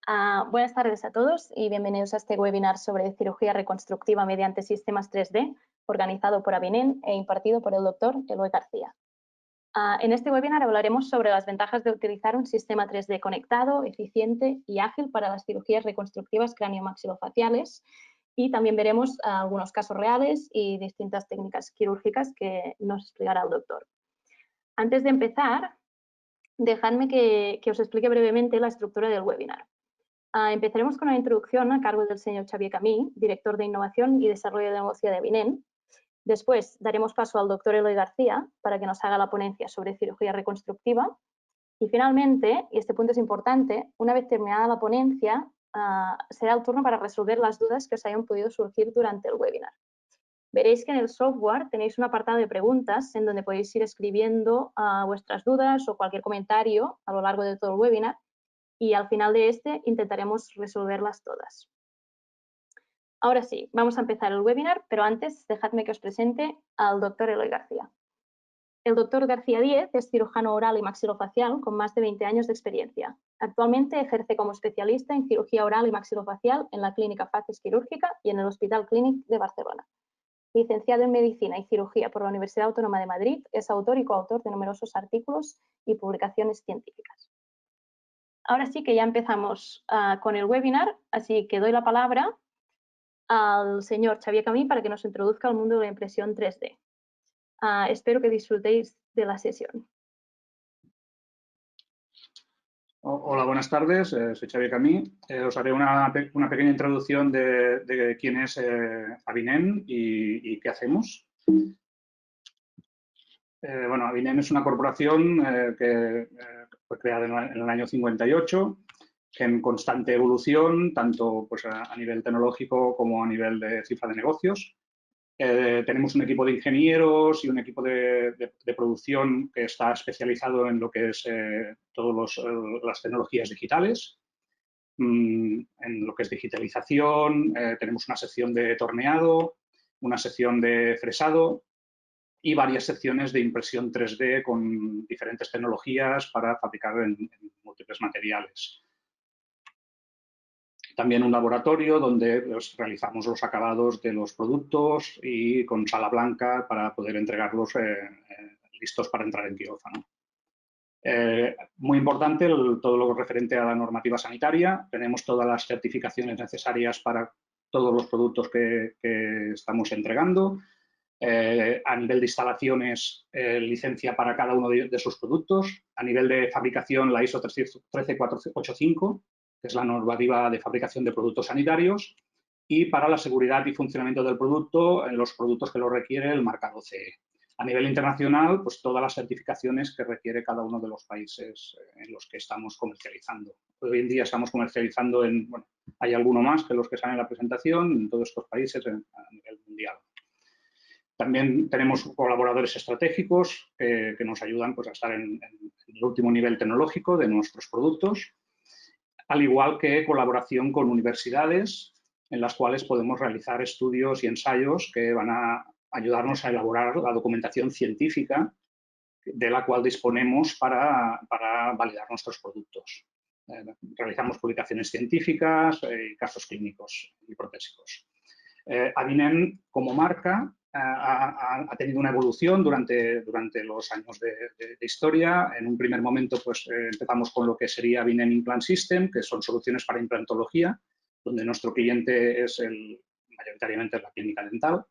Buenas tardes a todos y bienvenidos a este webinar sobre cirugía reconstructiva mediante sistemas 3D, organizado por Avinen e impartido por el doctor Eloy García. En este webinar hablaremos sobre las ventajas de utilizar un sistema 3D conectado, eficiente y ágil para las cirugías reconstructivas craniomaxilofaciales, y también veremos algunos casos reales y distintas técnicas quirúrgicas que nos explicará el doctor. Antes de empezar, dejadme que os explique brevemente la estructura del webinar. Empezaremos con una introducción a cargo del señor Xavier Camí, director de Innovación y Desarrollo de Negocio de Avinen. Después daremos paso al doctor Eloy García para que nos haga la ponencia sobre cirugía reconstructiva. Y finalmente, y este punto es importante, una vez terminada la ponencia, será el turno para resolver las dudas que os hayan podido surgir durante el webinar. Veréis que en el software tenéis un apartado de preguntas en donde podéis ir escribiendo vuestras dudas o cualquier comentario a lo largo de todo el webinar, y al final de este intentaremos resolverlas todas. Ahora sí, vamos a empezar el webinar, pero antes dejadme que os presente al doctor Eloy García. El doctor García Díez es cirujano oral y maxilofacial con más de 20 años de experiencia. Actualmente ejerce como especialista en cirugía oral y maxilofacial en la Clínica Faces Quirúrgica y en el Hospital Clínic de Barcelona. Licenciado en Medicina y Cirugía por la Universidad Autónoma de Madrid, es autor y coautor de numerosos artículos y publicaciones científicas. Ahora sí que ya empezamos con el webinar, así que doy la palabra al señor Xavier Camí para que nos introduzca al mundo de la impresión 3D. Espero que disfrutéis de la sesión. Hola, buenas tardes. Soy Xavier Camí. Os haré una pequeña introducción de quién es Avinen y qué hacemos. Bueno, Avinen es una corporación que fue creada en el año 58, en constante evolución, tanto pues, a nivel tecnológico como a nivel de cifra de negocios. Tenemos un equipo de ingenieros y un equipo de producción que está especializado en lo que es todas las tecnologías digitales, en lo que es digitalización. Tenemos una sección de torneado, una sección de fresado y varias secciones de impresión 3D con diferentes tecnologías para fabricar en múltiples materiales. También un laboratorio donde pues, realizamos los acabados de los productos y con sala blanca para poder entregarlos listos para entrar en quirófano. Muy importante todo lo referente a la normativa sanitaria. Tenemos todas las certificaciones necesarias para todos los productos que estamos entregando. A nivel de instalaciones, licencia para cada uno de sus productos. A nivel de fabricación, la ISO 13485, que es la normativa de fabricación de productos sanitarios. Y para la seguridad y funcionamiento del producto, en los productos que lo requiere el marcado CE. A nivel internacional, pues todas las certificaciones que requiere cada uno de los países en los que estamos comercializando. Hoy en día estamos comercializando en, bueno, hay alguno más que los que salen en la presentación, en todos estos países a nivel mundial. También tenemos colaboradores estratégicos que nos ayudan pues, a estar en el último nivel tecnológico de nuestros productos, al igual que colaboración con universidades en las cuales podemos realizar estudios y ensayos que van a ayudarnos a elaborar la documentación científica de la cual disponemos para validar nuestros productos. Realizamos publicaciones científicas y casos clínicos y protésicos. Avinen, como marca, ha tenido una evolución durante los años de historia. En un primer momento pues, empezamos con lo que sería Avinen Implant System, que son soluciones para implantología, donde nuestro cliente es mayoritariamente la clínica dental.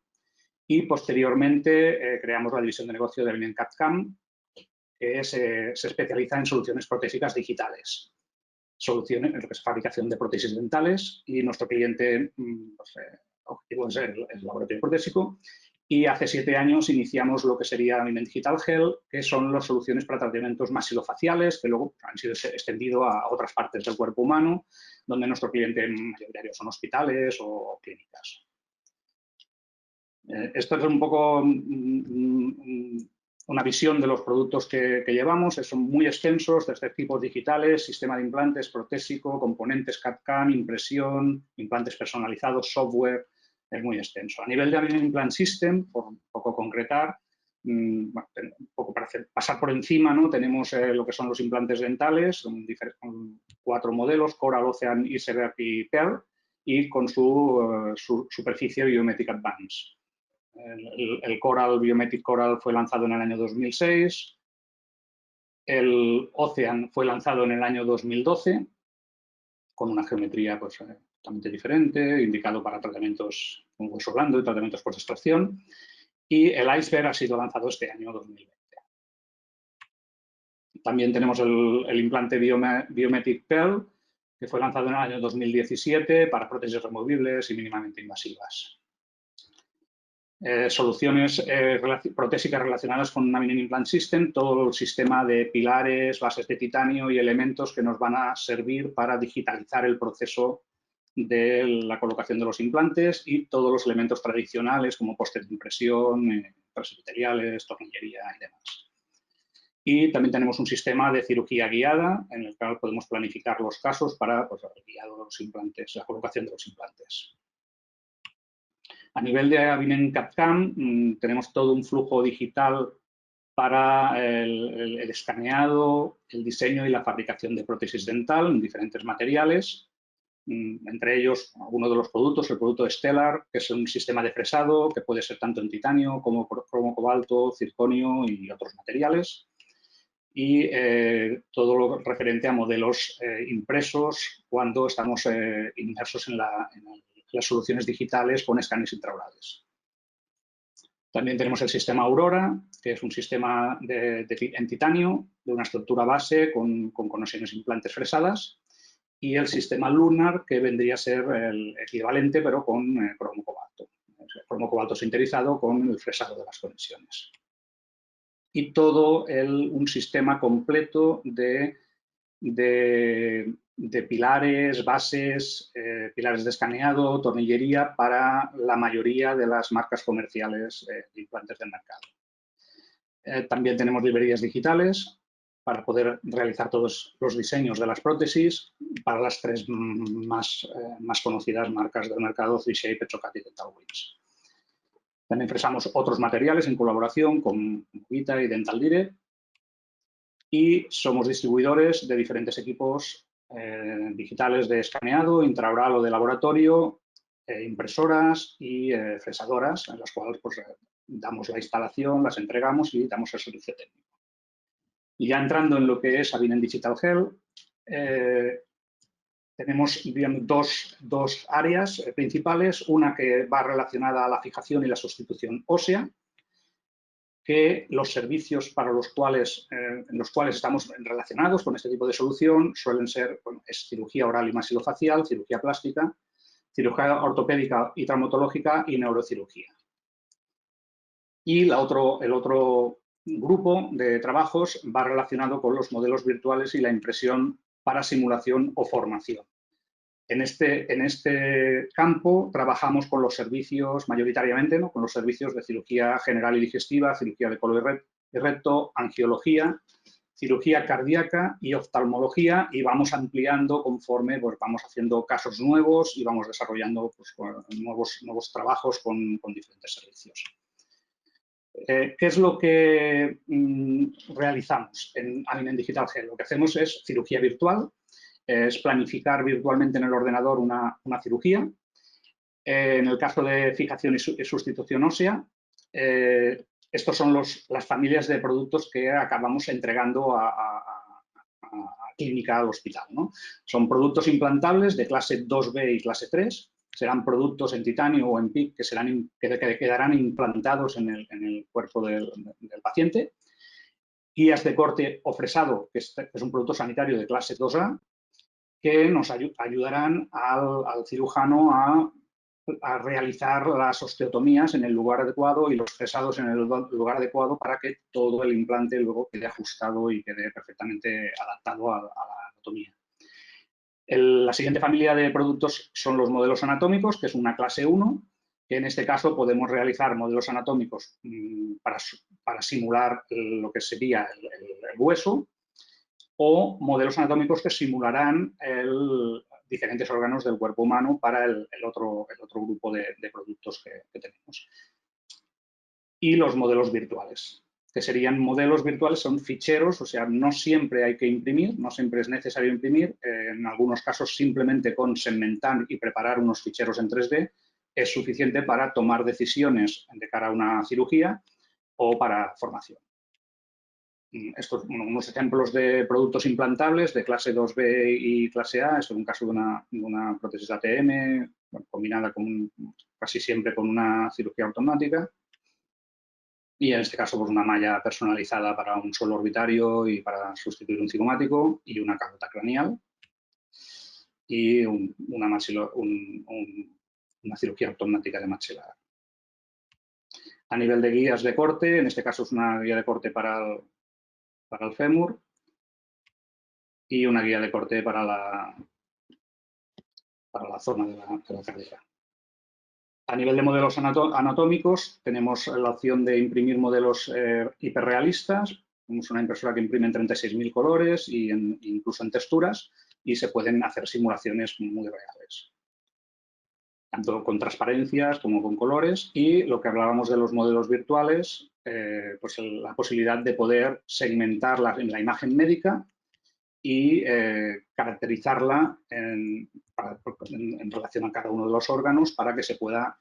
Y posteriormente creamos la división de negocio de Avinen CAD/CAM, que se especializa en soluciones protésicas digitales. Soluciones en lo que es fabricación de prótesis dentales, y nuestro cliente pues, objetivo es el laboratorio protésico. Y hace 7 años iniciamos lo que sería Avinen Digital Health, que son las soluciones para tratamientos maxilofaciales que luego han sido extendidos a otras partes del cuerpo humano, donde nuestro cliente mayoritario son hospitales o clínicas. Esto es un poco una visión de los productos que llevamos. Son muy extensos, desde equipos digitales, sistema de implantes, protésico, componentes CAD/CAM, impresión, implantes personalizados, software. Es muy extenso. A nivel de Avinen Implant System, por un poco concretar, Bueno, un poco para pasar por encima, ¿no? Tenemos lo que son los implantes dentales, con 4 modelos, Coral, Ocean, Iceberg y Pearl, y con su superficie Biometric Advance. El Coral, Biometric Coral, fue lanzado en el año 2006. El Ocean fue lanzado en el año 2012, con una geometría pues, totalmente diferente, indicado para tratamientos con hueso blando y tratamientos por extracción. Y el Iceberg ha sido lanzado este año 2020. También tenemos el implante Biometric Pearl, que fue lanzado en el año 2017 para prótesis removibles y mínimamente invasivas. Soluciones protésicas relacionadas con Navinen Implant System, todo el sistema de pilares, bases de titanio y elementos que nos van a servir para digitalizar el proceso de la colocación de los implantes y todos los elementos tradicionales como póster de impresión, presbiteriales, tornillería y demás. Y también tenemos un sistema de cirugía guiada en el cual podemos planificar los casos para pues, el guiado de los implantes, la colocación de los implantes. A nivel de Avinen CAD/CAM tenemos todo un flujo digital para el escaneado, el diseño y la fabricación de prótesis dental en diferentes materiales. Entre ellos, algunos de los productos, el producto Stellar, que es un sistema de fresado que puede ser tanto en titanio como cromo cobalto, circonio y otros materiales. Y todo lo referente a modelos impresos cuando estamos inmersos en las soluciones digitales con escáneres intraorales. También tenemos el sistema Aurora, que es un sistema en titanio de una estructura base con conexiones implantes fresadas. Y el sistema Lunar, que vendría a ser el equivalente, pero con cromo cobalto. El cromo cobalto sinterizado con el fresado de las conexiones. Y todo un sistema completo de pilares, bases, pilares de escaneado, tornillería para la mayoría de las marcas comerciales de implantes del mercado. También tenemos librerías digitales para poder realizar todos los diseños de las prótesis para las 3 más conocidas marcas del mercado, 3Shape, Exocad y Dental Wings. También fresamos otros materiales en colaboración con Vita y Dental Direct y somos distribuidores de diferentes equipos digitales de escaneado, intraoral o de laboratorio, impresoras y fresadoras, en las cuales pues, damos la instalación, las entregamos y damos el servicio técnico. Y ya entrando en lo que es Avinen Digital Health, tenemos digamos, dos áreas principales, una que va relacionada a la fijación y la sustitución ósea, que los servicios para en los cuales estamos relacionados con este tipo de solución suelen ser bueno, es cirugía oral y maxilofacial, cirugía plástica, cirugía ortopédica y traumatológica y neurocirugía. Y el otro grupo de trabajos va relacionado con los modelos virtuales y la impresión para simulación o formación. En este campo trabajamos con los servicios, mayoritariamente, ¿no? Con los servicios de cirugía general y digestiva, cirugía de colon y recto, angiología, cirugía cardíaca y oftalmología y vamos ampliando conforme pues, vamos haciendo casos nuevos y vamos desarrollando pues, nuevos trabajos con diferentes servicios. ¿Qué es lo que realizamos en Avinen Digital Health? Lo que hacemos es cirugía virtual, es planificar virtualmente en el ordenador una cirugía. En el caso de fijación y sustitución ósea, estos son las familias de productos que acabamos entregando a clínica, al hospital, ¿no? Son productos implantables de clase 2B y clase 3. Serán productos en titanio o en PIC que quedarán implantados en el cuerpo del paciente. Guías de corte o fresado, que es un producto sanitario de clase 2A, que nos ayudarán al cirujano a realizar las osteotomías en el lugar adecuado y los fresados en el lugar adecuado para que todo el implante luego quede ajustado y quede perfectamente adaptado a la anatomía. La siguiente familia de productos son los modelos anatómicos, que es una clase 1, que en este caso podemos realizar modelos anatómicos para simular lo que sería el hueso o modelos anatómicos que simularán diferentes órganos del cuerpo humano para el otro grupo de productos que tenemos. Y los modelos virtuales. que serían modelos virtuales, son ficheros, o sea, no siempre hay que imprimir, no siempre es necesario imprimir, en algunos casos simplemente con segmentar y preparar unos ficheros en 3D es suficiente para tomar decisiones de cara a una cirugía o para formación. Estos son unos ejemplos de productos implantables de clase 2B y clase A. Esto es un caso de una prótesis ATM combinada casi siempre con una cirugía automática. Y en este caso, pues una malla personalizada para un suelo orbitario y para sustituir un cigomático y una carota craneal y una cirugía automática de maxilar. A nivel de guías de corte, en este caso es una guía de corte para el fémur y una guía de corte para la zona de la cadera. A nivel de modelos anatómicos, tenemos la opción de imprimir modelos hiperrealistas. Tenemos una impresora que imprime en 36.000 colores e incluso en texturas y se pueden hacer simulaciones muy reales, tanto con transparencias como con colores. Y lo que hablábamos de los modelos virtuales, pues la posibilidad de poder segmentar en la imagen médica y caracterizarla en relación a cada uno de los órganos para que se pueda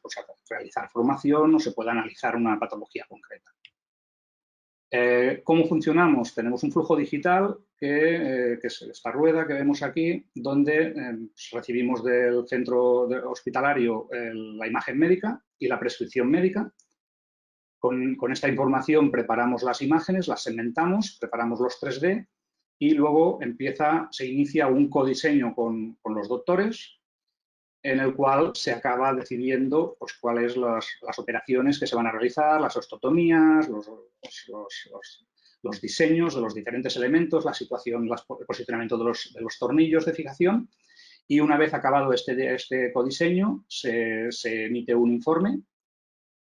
realizar formación o se pueda analizar una patología concreta. ¿Cómo funcionamos? Tenemos un flujo digital que es esta rueda que vemos aquí, donde recibimos del centro hospitalario la imagen médica y la prescripción médica. Con esta información preparamos las imágenes, las segmentamos, preparamos los 3D y luego se inicia un codiseño con los doctores en el cual se acaba decidiendo pues, cuáles las operaciones que se van a realizar, las osteotomías, los diseños de los diferentes elementos, la situación, el posicionamiento de los tornillos de fijación. Y una vez acabado este codiseño, se emite un informe,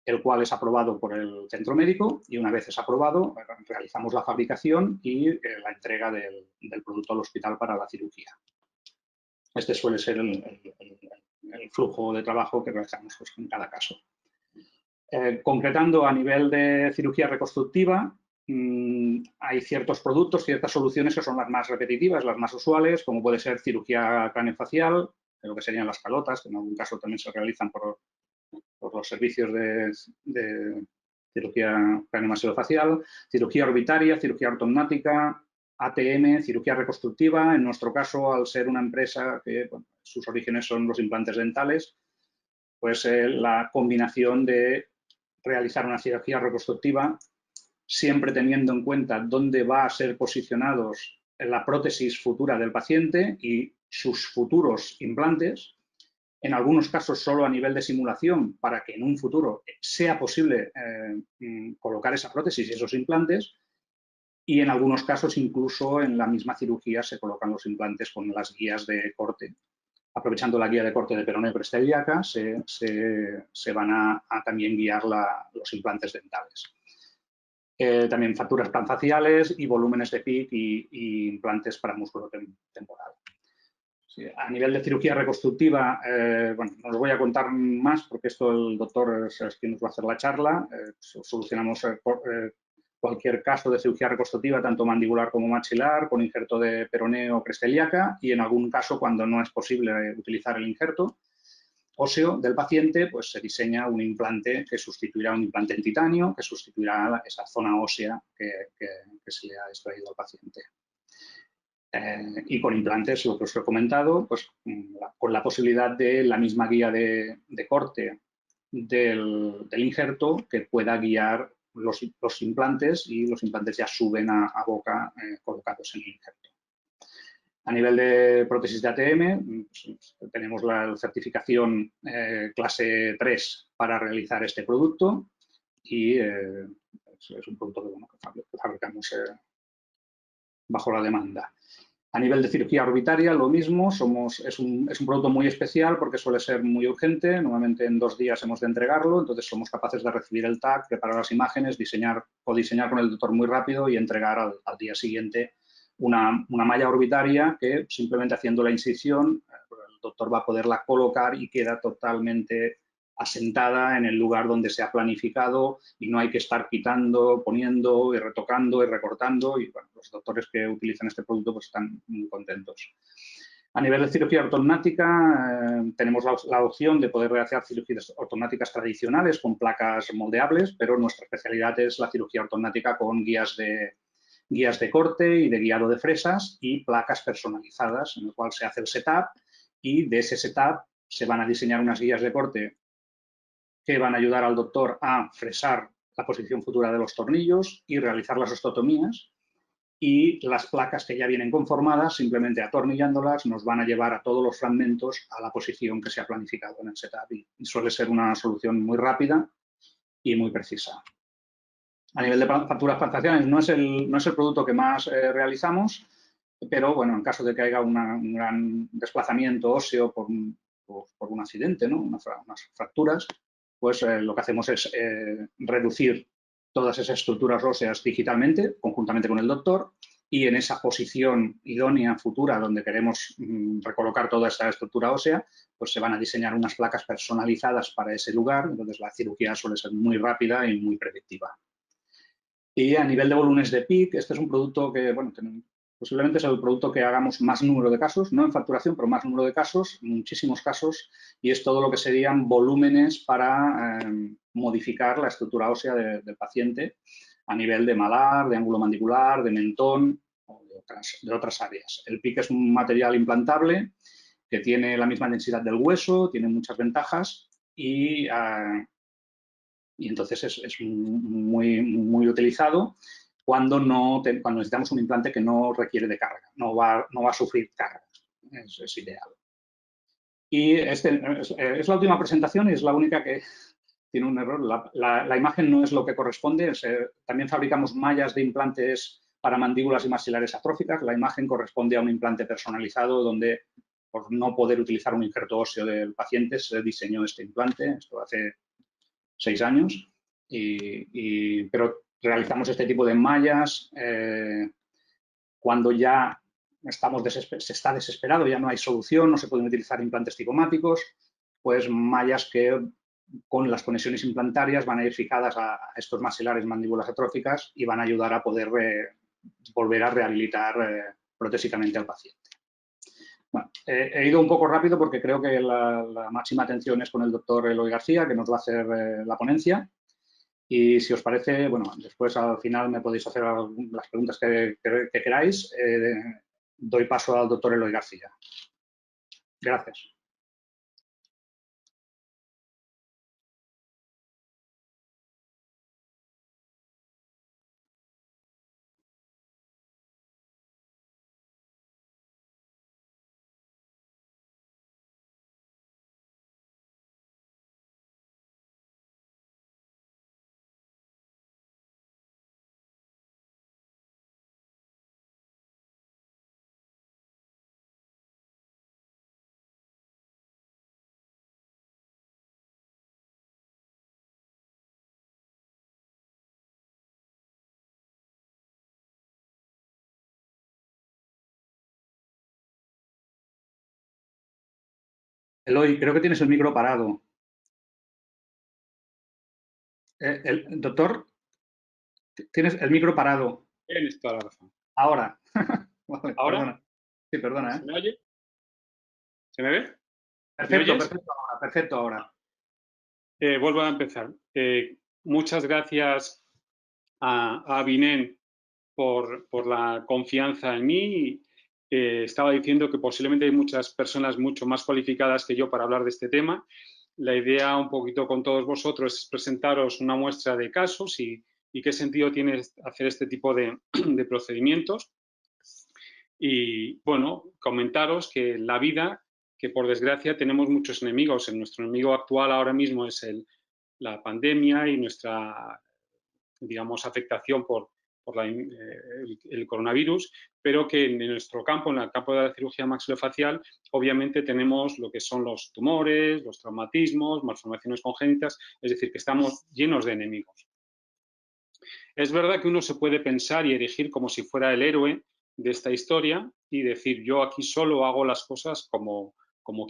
el cual es aprobado por el centro médico y una vez es aprobado realizamos la fabricación y la entrega del producto al hospital para la cirugía. Este suele ser el flujo de trabajo que realizamos pues, en cada caso. Concretando a nivel de cirugía reconstructiva, hay ciertos productos, ciertas soluciones que son las más repetitivas, las más usuales, como puede ser cirugía craneofacial, lo que serían las calotas, que en algún caso también se realizan por los servicios de cirugía craneomaxilofacial, cirugía orbitaria, cirugía ortognática, ATM, cirugía reconstructiva. En nuestro caso, al ser una empresa que bueno, sus orígenes son los implantes dentales, pues la combinación de realizar una cirugía reconstructiva siempre teniendo en cuenta dónde va a ser posicionados la prótesis futura del paciente y sus futuros implantes. En algunos casos solo a nivel de simulación para que en un futuro sea posible colocar esa prótesis y esos implantes y en algunos casos incluso en la misma cirugía se colocan los implantes con las guías de corte. Aprovechando la guía de corte de peroneo prestel ilíaca se van a también guiar los implantes dentales. También fracturas planfaciales y volúmenes de PIC y implantes para músculo temporal. Sí, a nivel de cirugía reconstructiva, bueno, no os voy a contar más porque esto el doctor es quien nos va a hacer la charla. Solucionamos cualquier caso de cirugía reconstructiva, tanto mandibular como maxilar, con injerto de peroneo o cresta ilíaca y en algún caso, cuando no es posible utilizar el injerto óseo del paciente, pues se diseña un implante que sustituirá un implante en titanio, que sustituirá esa zona ósea que se le ha extraído al paciente. Y con implantes, lo que os he comentado, pues con la posibilidad de la misma guía de corte del injerto que pueda guiar los implantes y los implantes ya suben a boca colocados en el injerto. A nivel de prótesis de ATM, pues, tenemos la certificación clase 3 para realizar este producto y es un producto que fabricamos bajo la demanda. A nivel de cirugía orbitaria, lo mismo, es un producto muy especial porque suele ser muy urgente, normalmente en 2 días hemos de entregarlo, entonces somos capaces de recibir el TAC, preparar las imágenes, diseñar con el doctor muy rápido y entregar al día siguiente una malla orbitaria que simplemente haciendo la incisión el doctor va a poderla colocar y queda totalmente asentada en el lugar donde se ha planificado y no hay que estar quitando, poniendo y retocando y recortando. Y bueno, los doctores que utilizan este producto pues están muy contentos. A nivel de cirugía ortognática, tenemos la opción de poder realizar cirugías ortognáticas tradicionales con placas moldeables, pero nuestra especialidad es la cirugía ortognática con guías de corte y de guiado de fresas y placas personalizadas, en el cual se hace el setup y de ese setup se van a diseñar unas guías de corte que van a ayudar al doctor a fresar la posición futura de los tornillos y realizar las osteotomías. Y las placas que ya vienen conformadas, simplemente atornillándolas, nos van a llevar a todos los fragmentos a la posición que se ha planificado en el setup. Y suele ser una solución muy rápida y muy precisa. A nivel de facturas transaccionales no es el producto que más realizamos, pero bueno, en caso de que haya un gran desplazamiento óseo por un accidente, ¿no? unas fracturas, pues lo que hacemos es reducir todas esas estructuras óseas digitalmente, conjuntamente con el doctor, y en esa posición idónea futura donde queremos recolocar toda esta estructura ósea, pues se van a diseñar unas placas personalizadas para ese lugar, entonces la cirugía suele ser muy rápida y muy predictiva. Y a nivel de volúmenes de PIC, este es un producto que, bueno, posiblemente es el producto que hagamos más número de casos, no en facturación, pero más número de casos, muchísimos casos, y es todo lo que serían volúmenes para modificar la estructura ósea del paciente a nivel de malar, de ángulo mandibular, de mentón o de otras áreas. El PIC es un material implantable que tiene la misma densidad del hueso, tiene muchas ventajas y entonces es muy utilizado cuando necesitamos un implante que no requiere de carga, no va a sufrir carga. Es ideal. Y es la última presentación y es la única que tiene un error. La imagen no es lo que corresponde. También fabricamos mallas de implantes para mandíbulas y maxilares atróficas. La imagen corresponde a un implante personalizado donde, por no poder utilizar un injerto óseo del paciente, se diseñó este implante. Esto hace 6 años. Pero realizamos este tipo de mallas cuando ya se está desesperado, ya no hay solución, no se pueden utilizar implantes cigomáticos, pues mallas que con las conexiones implantarias van a ir fijadas a estos maxilares mandíbulas atróficas y van a ayudar a poder volver a rehabilitar protésicamente al paciente. Bueno, he ido un poco rápido porque creo que la máxima atención es con el doctor Eloy García, que nos va a hacer la ponencia. Y si os parece, bueno, después al final me podéis hacer las preguntas que queráis. Doy paso al doctor Eloy García. Gracias. Eloy, creo que tienes el micro parado. Doctor, tienes el micro parado. Tienes toda la razón. Ahora. Vale, ¿Ahora? Perdona. Sí, perdona. ¿Se me oye? ¿Se me ve? Perfecto, perfecto ahora. Vuelvo a empezar. Muchas gracias a Binen por la confianza en mí. Estaba diciendo que posiblemente hay muchas personas mucho más cualificadas que yo para hablar de este tema. La idea un poquito con todos vosotros es presentaros una muestra de casos y qué sentido tiene hacer este tipo de procedimientos. Y, bueno, comentaros que en la vida, que por desgracia tenemos muchos enemigos. Nuestro enemigo actual ahora mismo es la pandemia y nuestra, digamos, afectación por el coronavirus, pero que en nuestro campo, en el campo de la cirugía maxilofacial, obviamente tenemos lo que son los tumores, los traumatismos, malformaciones congénitas, es decir, que estamos llenos de enemigos. Es verdad que uno se puede pensar y erigir como si fuera el héroe de esta historia y decir, yo aquí solo hago las cosas como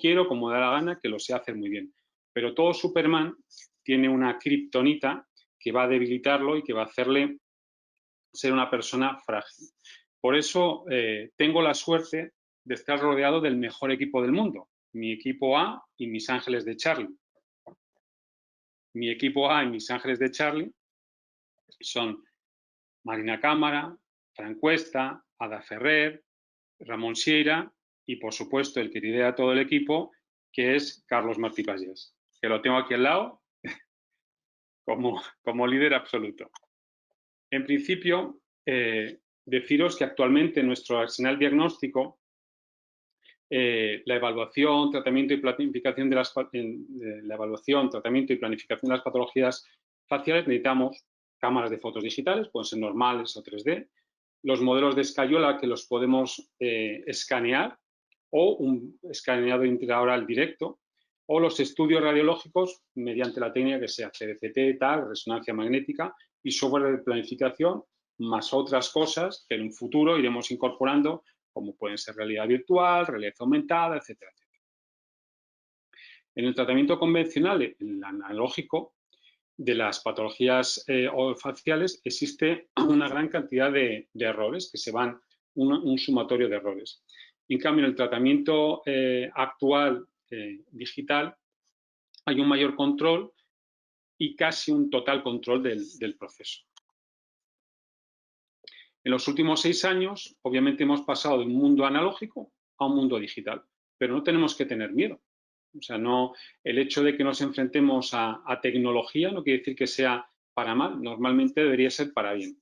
quiero, como me da la gana, que lo sé hacer muy bien. Pero todo Superman tiene una kriptonita que va a debilitarlo y que va a hacerle ser una persona frágil. Por eso tengo la suerte de estar rodeado del mejor equipo del mundo, mi equipo A y mis ángeles de Charlie. Mi equipo A y mis ángeles de Charlie son Marina Cámara, Fran Cuesta, Ada Ferrer, Ramón Sieira y, por supuesto, el que lidera todo el equipo, que es Carlos Martí Pagés, que lo tengo aquí al lado como líder absoluto. En principio, deciros que actualmente nuestro arsenal diagnóstico, la evaluación, tratamiento y planificación de las patologías faciales, necesitamos cámaras de fotos digitales, pueden ser normales o 3D, los modelos de escayola que los podemos escanear o un escaneado intraoral directo, o los estudios radiológicos mediante la técnica que sea CBCT, TAC, resonancia magnética y software de planificación, más otras cosas que en un futuro iremos incorporando, como pueden ser realidad virtual, realidad aumentada, etcétera, etcétera. En el tratamiento convencional, el analógico, de las patologías faciales existe una gran cantidad de errores que se van, un sumatorio de errores. En cambio, en el tratamiento actual digital hay un mayor control y casi un total control del proceso. En los últimos 6 años, obviamente hemos pasado de un mundo analógico a un mundo digital, pero no tenemos que tener miedo. O sea, no, el hecho de que nos enfrentemos a tecnología no quiere decir que sea para mal, normalmente debería ser para bien.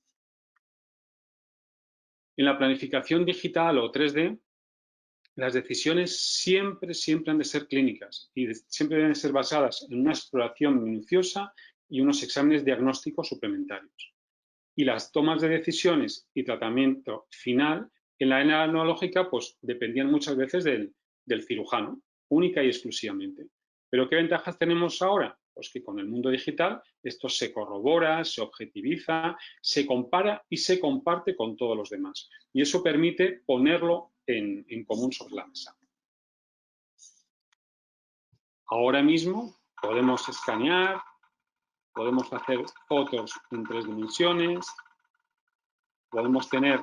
En la planificación digital o 3D, las decisiones siempre han de ser clínicas y siempre deben ser basadas en una exploración minuciosa y unos exámenes diagnósticos suplementarios. Y las tomas de decisiones y tratamiento final en la era analógica pues dependían muchas veces del cirujano, única y exclusivamente. ¿Pero qué ventajas tenemos ahora? Pues que con el mundo digital esto se corrobora, se objetiviza, se compara y se comparte con todos los demás. Y eso permite ponerlo en común sobre la mesa. Ahora mismo podemos escanear, podemos hacer fotos en 3 dimensiones, podemos tener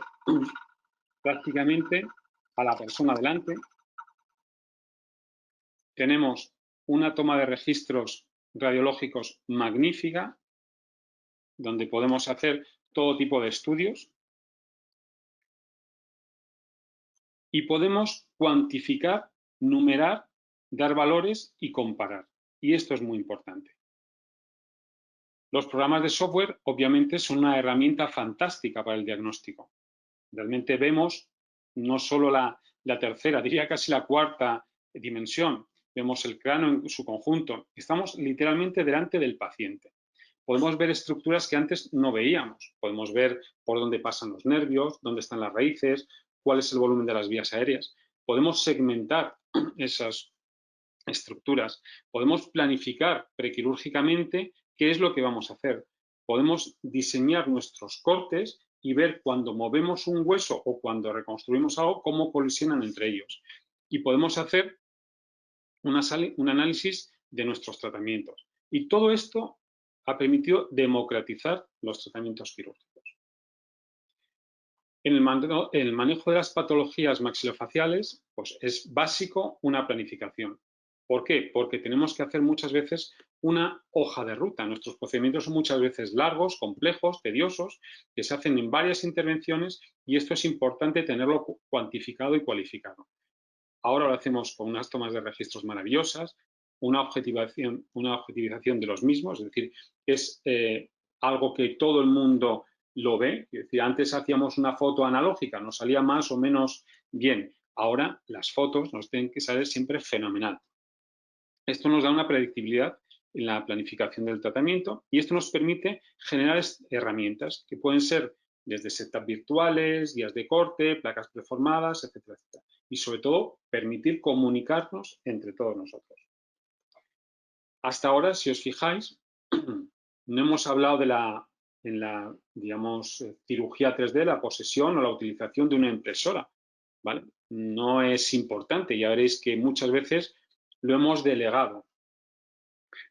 prácticamente a la persona delante. Tenemos una toma de registros radiológicos magnífica, donde podemos hacer todo tipo de estudios. Y podemos cuantificar, numerar, dar valores y comparar. Y esto es muy importante. Los programas de software, obviamente, son una herramienta fantástica para el diagnóstico. Realmente vemos no solo la tercera, diría casi la cuarta dimensión. Vemos el cráneo en su conjunto. Estamos literalmente delante del paciente. Podemos ver estructuras que antes no veíamos. Podemos ver por dónde pasan los nervios, dónde están las raíces, cuál es el volumen de las vías aéreas. Podemos segmentar esas estructuras. Podemos planificar prequirúrgicamente qué es lo que vamos a hacer. Podemos diseñar nuestros cortes y ver cuando movemos un hueso o cuando reconstruimos algo, cómo colisionan entre ellos. Y podemos hacer un análisis de nuestros tratamientos. Y todo esto ha permitido democratizar los tratamientos quirúrgicos. En el manejo de las patologías maxilofaciales, pues es básico una planificación. ¿Por qué? Porque tenemos que hacer muchas veces una hoja de ruta. Nuestros procedimientos son muchas veces largos, complejos, tediosos, que se hacen en varias intervenciones y esto es importante tenerlo cuantificado y cualificado. Ahora lo hacemos con unas tomas de registros maravillosas, una objetivización de los mismos, es decir, es algo que todo el mundo lo ve. Es decir, antes hacíamos una foto analógica, nos salía más o menos bien. Ahora las fotos nos tienen que salir siempre fenomenal. Esto nos da una predictibilidad en la planificación del tratamiento y esto nos permite generar herramientas que pueden ser desde setup virtuales, guías de corte, placas preformadas, etcétera, etcétera. Y sobre todo, permitir comunicarnos entre todos nosotros. Hasta ahora, si os fijáis, no hemos hablado en la, digamos, cirugía 3D, la posesión o la utilización de una impresora, ¿vale? No es importante, ya veréis que muchas veces lo hemos delegado.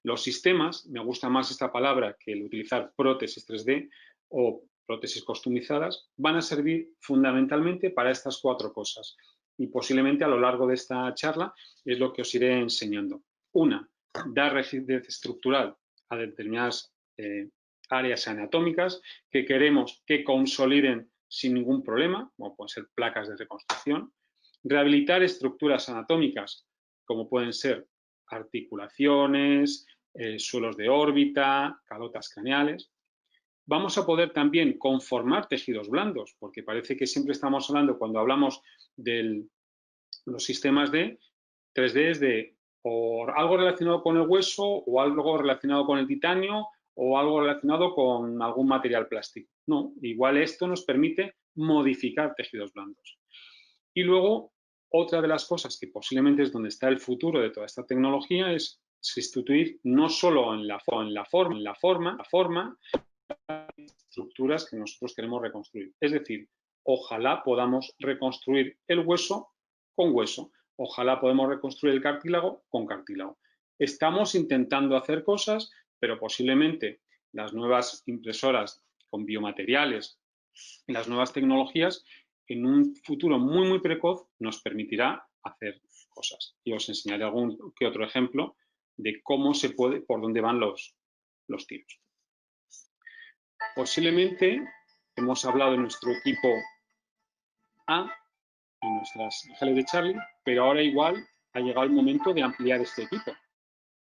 Los sistemas, me gusta más esta palabra que el utilizar prótesis 3D o prótesis customizadas, van a servir fundamentalmente para estas 4 cosas. Y posiblemente a lo largo de esta charla es lo que os iré enseñando. Una, dar rigidez estructural a determinadas áreas anatómicas que queremos que consoliden sin ningún problema, como pueden ser placas de reconstrucción. Rehabilitar estructuras anatómicas, como pueden ser articulaciones, suelos de órbita, calotas craneales. Vamos a poder también conformar tejidos blandos, porque parece que siempre estamos hablando, cuando hablamos de los sistemas de 3D, es de o algo relacionado con el hueso, o algo relacionado con el titanio, o algo relacionado con algún material plástico. No, igual esto nos permite modificar tejidos blandos. Y luego, otra de las cosas que posiblemente es donde está el futuro de toda esta tecnología es sustituir no solo en la forma, estructuras que nosotros queremos reconstruir. Es decir, ojalá podamos reconstruir el hueso con hueso. Ojalá podamos reconstruir el cartílago con cartílago. Estamos intentando hacer cosas, pero posiblemente las nuevas impresoras con biomateriales y las nuevas tecnologías en un futuro muy, muy precoz nos permitirá hacer cosas. Y os enseñaré algún que otro ejemplo de cómo se puede, por dónde van los tiros. Posiblemente hemos hablado de nuestro equipo A y nuestras ángeles de Charlie, pero ahora igual ha llegado el momento de ampliar este equipo.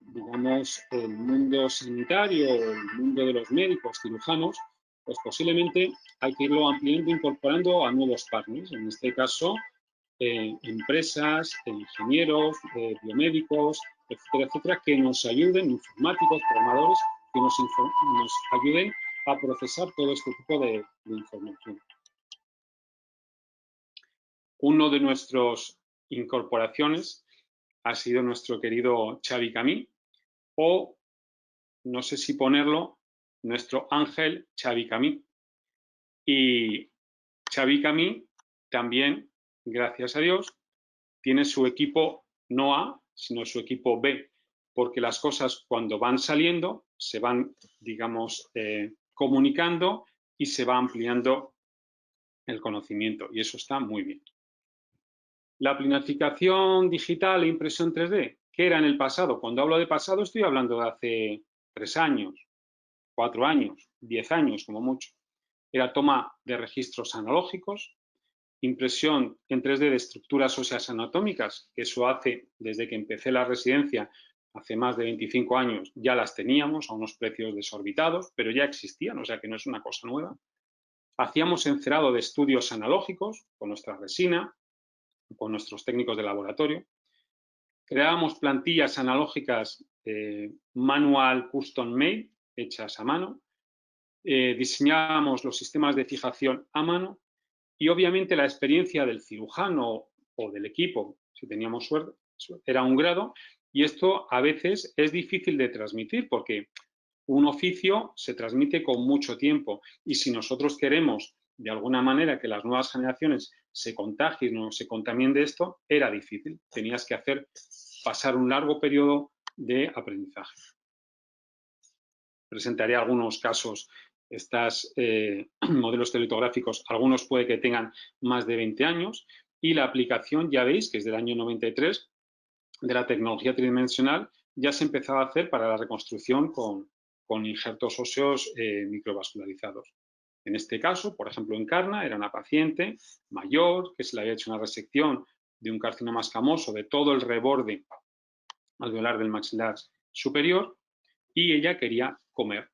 Digamos, el mundo sanitario, el mundo de los médicos, cirujanos, pues posiblemente hay que irlo ampliando, incorporando a nuevos partners. En este caso, empresas, ingenieros, biomédicos, etcétera, etcétera, que nos ayuden, informáticos, programadores, que nos ayuden a procesar todo este tipo de información. Uno de nuestras incorporaciones ha sido nuestro querido Xavi Camí, o no sé si ponerlo, nuestro ángel Xavi Camí. Y Xavi Camí también, gracias a Dios, tiene su equipo no A, sino su equipo B, porque las cosas cuando van saliendo se van, digamos, comunicando y se va ampliando el conocimiento, y eso está muy bien. La planificación digital e impresión 3D, ¿qué era en el pasado? Cuando hablo de pasado estoy hablando de hace 3 años, 4 años, 10 años como mucho. Era toma de registros analógicos, impresión en 3D de estructuras óseas anatómicas, que eso hace, desde que empecé la residencia, hace más de 25 años, ya las teníamos a unos precios desorbitados, pero ya existían, o sea que no es una cosa nueva. Hacíamos encerado de estudios analógicos con nuestra resina, con nuestros técnicos de laboratorio. Creábamos plantillas analógicas manual custom made, hechas a mano. Diseñábamos los sistemas de fijación a mano y obviamente la experiencia del cirujano o del equipo, si teníamos suerte, era un grado, y esto a veces es difícil de transmitir porque un oficio se transmite con mucho tiempo y si nosotros queremos de alguna manera que las nuevas generaciones se contagien o se contaminen de esto, era difícil. Tenías que pasar un largo periodo de aprendizaje. Presentaré algunos casos. Estos modelos telitográficos, algunos puede que tengan más de 20 años y la aplicación, ya veis, que es del año 93, de la tecnología tridimensional, ya se empezaba a hacer para la reconstrucción con injertos óseos microvascularizados. En este caso, por ejemplo, en Carna, era una paciente mayor que se le había hecho una resección de un carcinoma escamoso de todo el reborde alveolar del maxilar superior y ella quería comer.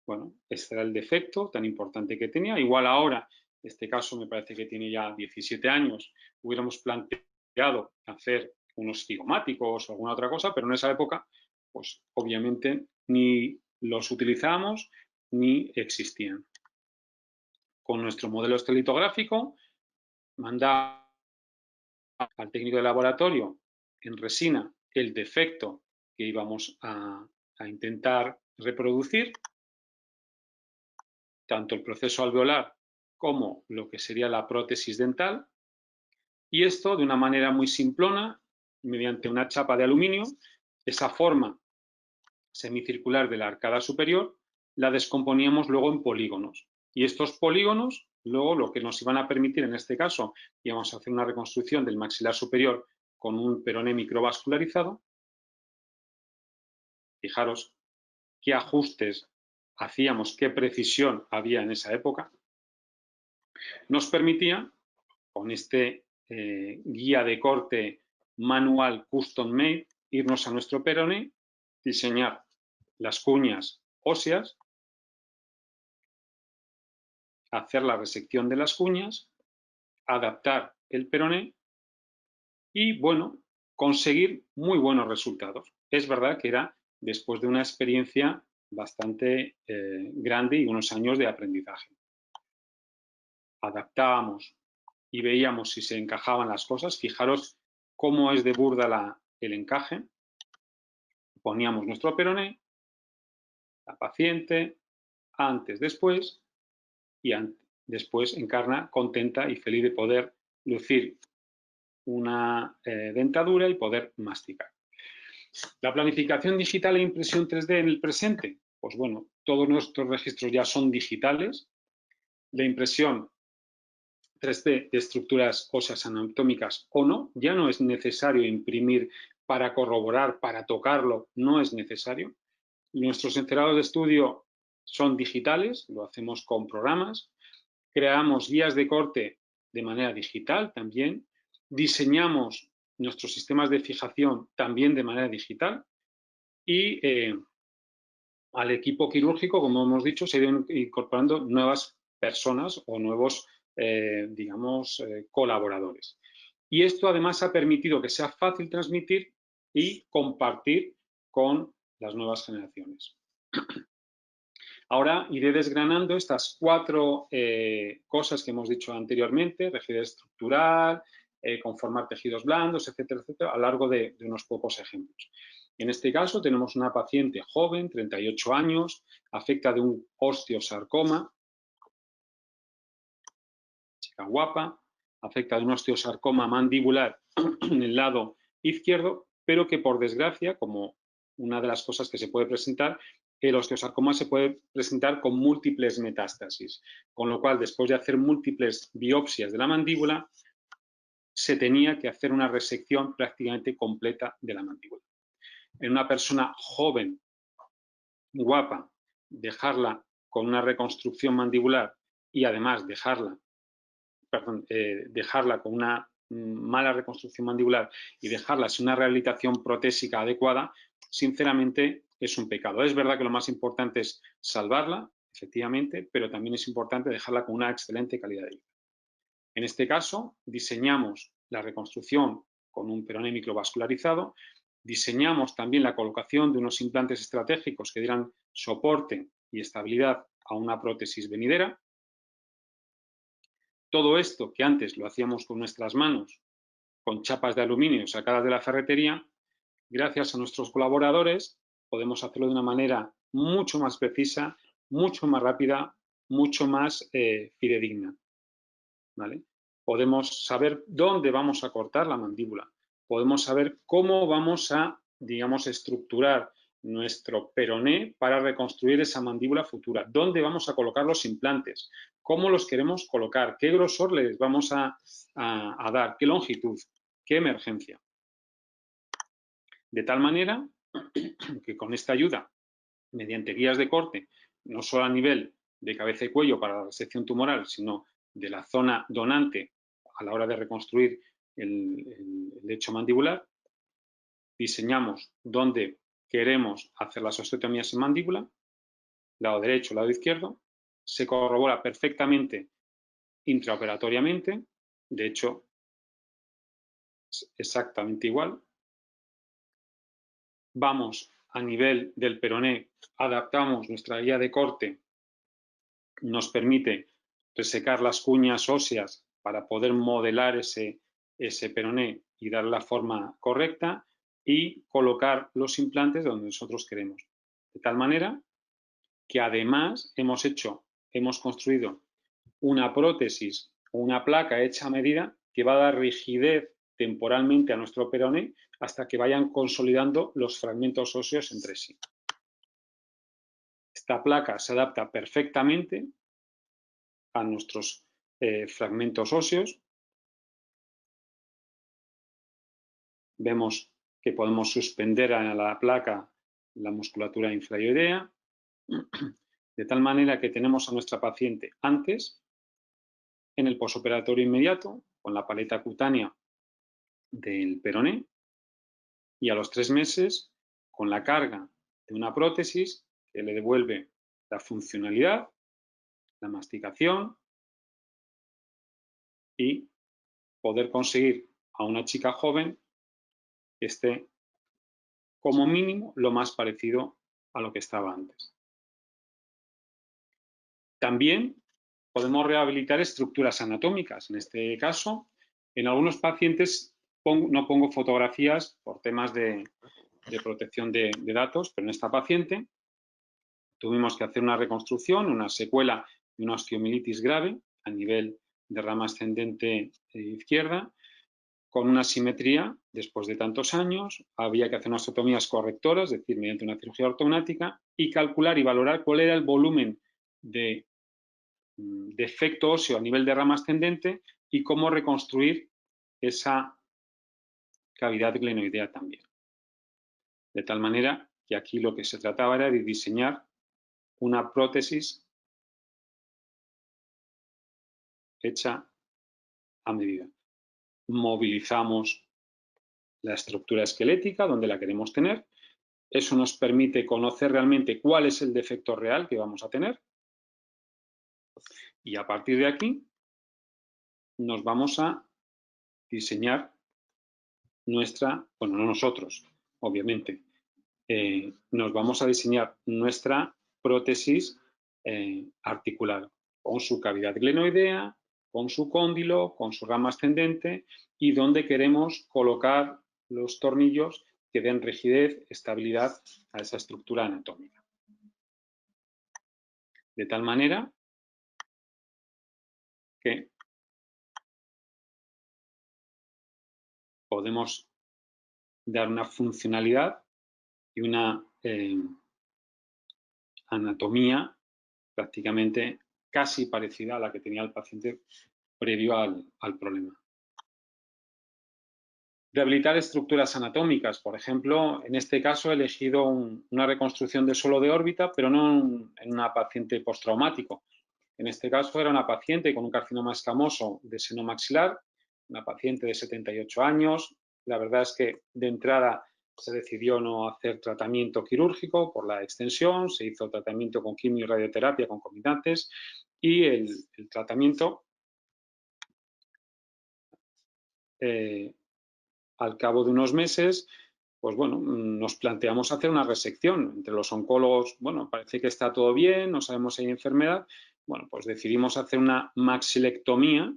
Bueno, este era el defecto tan importante que tenía. Igual ahora, en este caso me parece que tiene ya 17 años, hubiéramos planteado hacer unos cigomáticos o alguna otra cosa, pero en esa época, pues obviamente ni los utilizábamos ni existían. Con nuestro modelo estelitográfico, mandaba al técnico de laboratorio en resina el defecto que íbamos a intentar reproducir, tanto el proceso alveolar como lo que sería la prótesis dental, y esto de una manera muy simplona, mediante una chapa de aluminio, esa forma semicircular de la arcada superior, la descomponíamos luego en polígonos. Y estos polígonos, luego lo que nos iban a permitir, en este caso, íbamos a hacer una reconstrucción del maxilar superior con un peroné microvascularizado. Fijaros qué ajustes hacíamos, qué precisión había en esa época. Nos permitía, con este guía de corte manual custom made, irnos a nuestro peroné, diseñar las cuñas óseas, hacer la resección de las cuñas, adaptar el peroné y, bueno, conseguir muy buenos resultados. Es verdad que era después de una experiencia bastante grande y unos años de aprendizaje. Adaptábamos y veíamos si se encajaban las cosas. Fijaros cómo es de burda el encaje. Poníamos nuestro peroné, la paciente, antes, después, y después encarna contenta y feliz de poder lucir una dentadura y poder masticar. La planificación digital e impresión 3D en el presente. Pues bueno, todos nuestros registros ya son digitales. La impresión 3D de estructuras óseas anatómicas o no, ya no es necesario imprimir para corroborar, para tocarlo, no es necesario. Nuestros encerados de estudio son digitales, lo hacemos con programas. Creamos guías de corte de manera digital también. Diseñamos nuestros sistemas de fijación también de manera digital. Y al equipo quirúrgico, como hemos dicho, se han ido incorporando nuevas personas o nuevos, colaboradores. Y esto además ha permitido que sea fácil transmitir y compartir con las nuevas generaciones. Ahora iré desgranando estas 4 cosas que hemos dicho anteriormente: rigidez estructural, conformar tejidos blandos, etcétera, etcétera, a lo largo de unos pocos ejemplos. En este caso tenemos una paciente joven, 38 años, afecta de un osteosarcoma, chica guapa, afecta de un osteosarcoma mandibular en el lado izquierdo, pero que por desgracia, como una de las cosas que se puede presentar, el osteosarcoma se puede presentar con múltiples metástasis, con lo cual después de hacer múltiples biopsias de la mandíbula, se tenía que hacer una resección prácticamente completa de la mandíbula. En una persona joven, guapa, dejarla con una reconstrucción mandibular y además dejarla con una mala reconstrucción mandibular y dejarla sin una rehabilitación protésica adecuada, sinceramente es un pecado. Es verdad que lo más importante es salvarla, efectivamente, pero también es importante dejarla con una excelente calidad de vida. En este caso, diseñamos la reconstrucción con un peroné microvascularizado, diseñamos también la colocación de unos implantes estratégicos que dieran soporte y estabilidad a una prótesis venidera. Todo esto que antes lo hacíamos con nuestras manos, con chapas de aluminio sacadas de la ferretería, gracias a nuestros colaboradores podemos hacerlo de una manera mucho más precisa, mucho más rápida, mucho más fidedigna, ¿vale? Podemos saber dónde vamos a cortar la mandíbula, podemos saber cómo vamos a, digamos, estructurar nuestro peroné para reconstruir esa mandíbula futura, dónde vamos a colocar los implantes, cómo los queremos colocar, qué grosor les vamos a dar, qué longitud, qué emergencia. De tal manera que con esta ayuda, mediante guías de corte, no solo a nivel de cabeza y cuello para la resección tumoral, sino de la zona donante a la hora de reconstruir el lecho mandibular, diseñamos dónde queremos hacer las osteotomías en mandíbula, lado derecho, lado izquierdo, se corrobora perfectamente intraoperatoriamente, de hecho es exactamente igual. Vamos a nivel del peroné, adaptamos nuestra guía de corte, nos permite resecar las cuñas óseas para poder modelar ese peroné y dar la forma correcta y colocar los implantes donde nosotros queremos. De tal manera que además hemos construido una prótesis o una placa hecha a medida que va a dar rigidez temporalmente a nuestro peroné hasta que vayan consolidando los fragmentos óseos entre sí. Esta placa se adapta perfectamente a nuestros fragmentos óseos. Vemos que podemos suspender a la placa la musculatura infraioidea, de tal manera que tenemos a nuestra paciente antes, en el posoperatorio inmediato, con la paleta cutánea del peroné, y a los 3 meses, con la carga de una prótesis que le devuelve la funcionalidad, la masticación y poder conseguir a una chica joven que esté como mínimo lo más parecido a lo que estaba antes. También podemos rehabilitar estructuras anatómicas. En este caso, en algunos pacientes no pongo fotografías por temas de protección de datos, pero en esta paciente tuvimos que hacer una reconstrucción, una secuela de una osteomielitis grave a nivel de rama ascendente izquierda, con una simetría después de tantos años. Había que hacer unas osteotomías correctoras, es decir, mediante una cirugía ortognática, y calcular y valorar cuál era el volumen de defecto óseo a nivel de rama ascendente y cómo reconstruir esa cavidad glenoidea también. De tal manera que aquí lo que se trataba era de diseñar una prótesis hecha a medida. Movilizamos la estructura esquelética donde la queremos tener. Eso nos permite conocer realmente cuál es el defecto real que vamos a tener. Y a partir de aquí nos vamos a diseñar nuestra, bueno, no nosotros, obviamente, nos vamos a diseñar nuestra prótesis articular con su cavidad glenoidea, con su cóndilo, con su rama ascendente y donde queremos colocar los tornillos que den rigidez, estabilidad a esa estructura anatómica. De tal manera que podemos dar una funcionalidad y una anatomía prácticamente casi parecida a la que tenía el paciente previo al problema. Rehabilitar estructuras anatómicas, por ejemplo, en este caso he elegido una reconstrucción de suelo de órbita, pero no en una paciente postraumático. En este caso era una paciente con un carcinoma escamoso de seno maxilar, una paciente de 78 años. La verdad es que de entrada se decidió no hacer tratamiento quirúrgico por la extensión, se hizo tratamiento con quimio y radioterapia concomitantes y el tratamiento al cabo de unos meses, pues bueno, nos planteamos hacer una resección. Entre los oncólogos, bueno, parece que está todo bien, no sabemos si hay enfermedad. Bueno, pues decidimos hacer una maxilectomía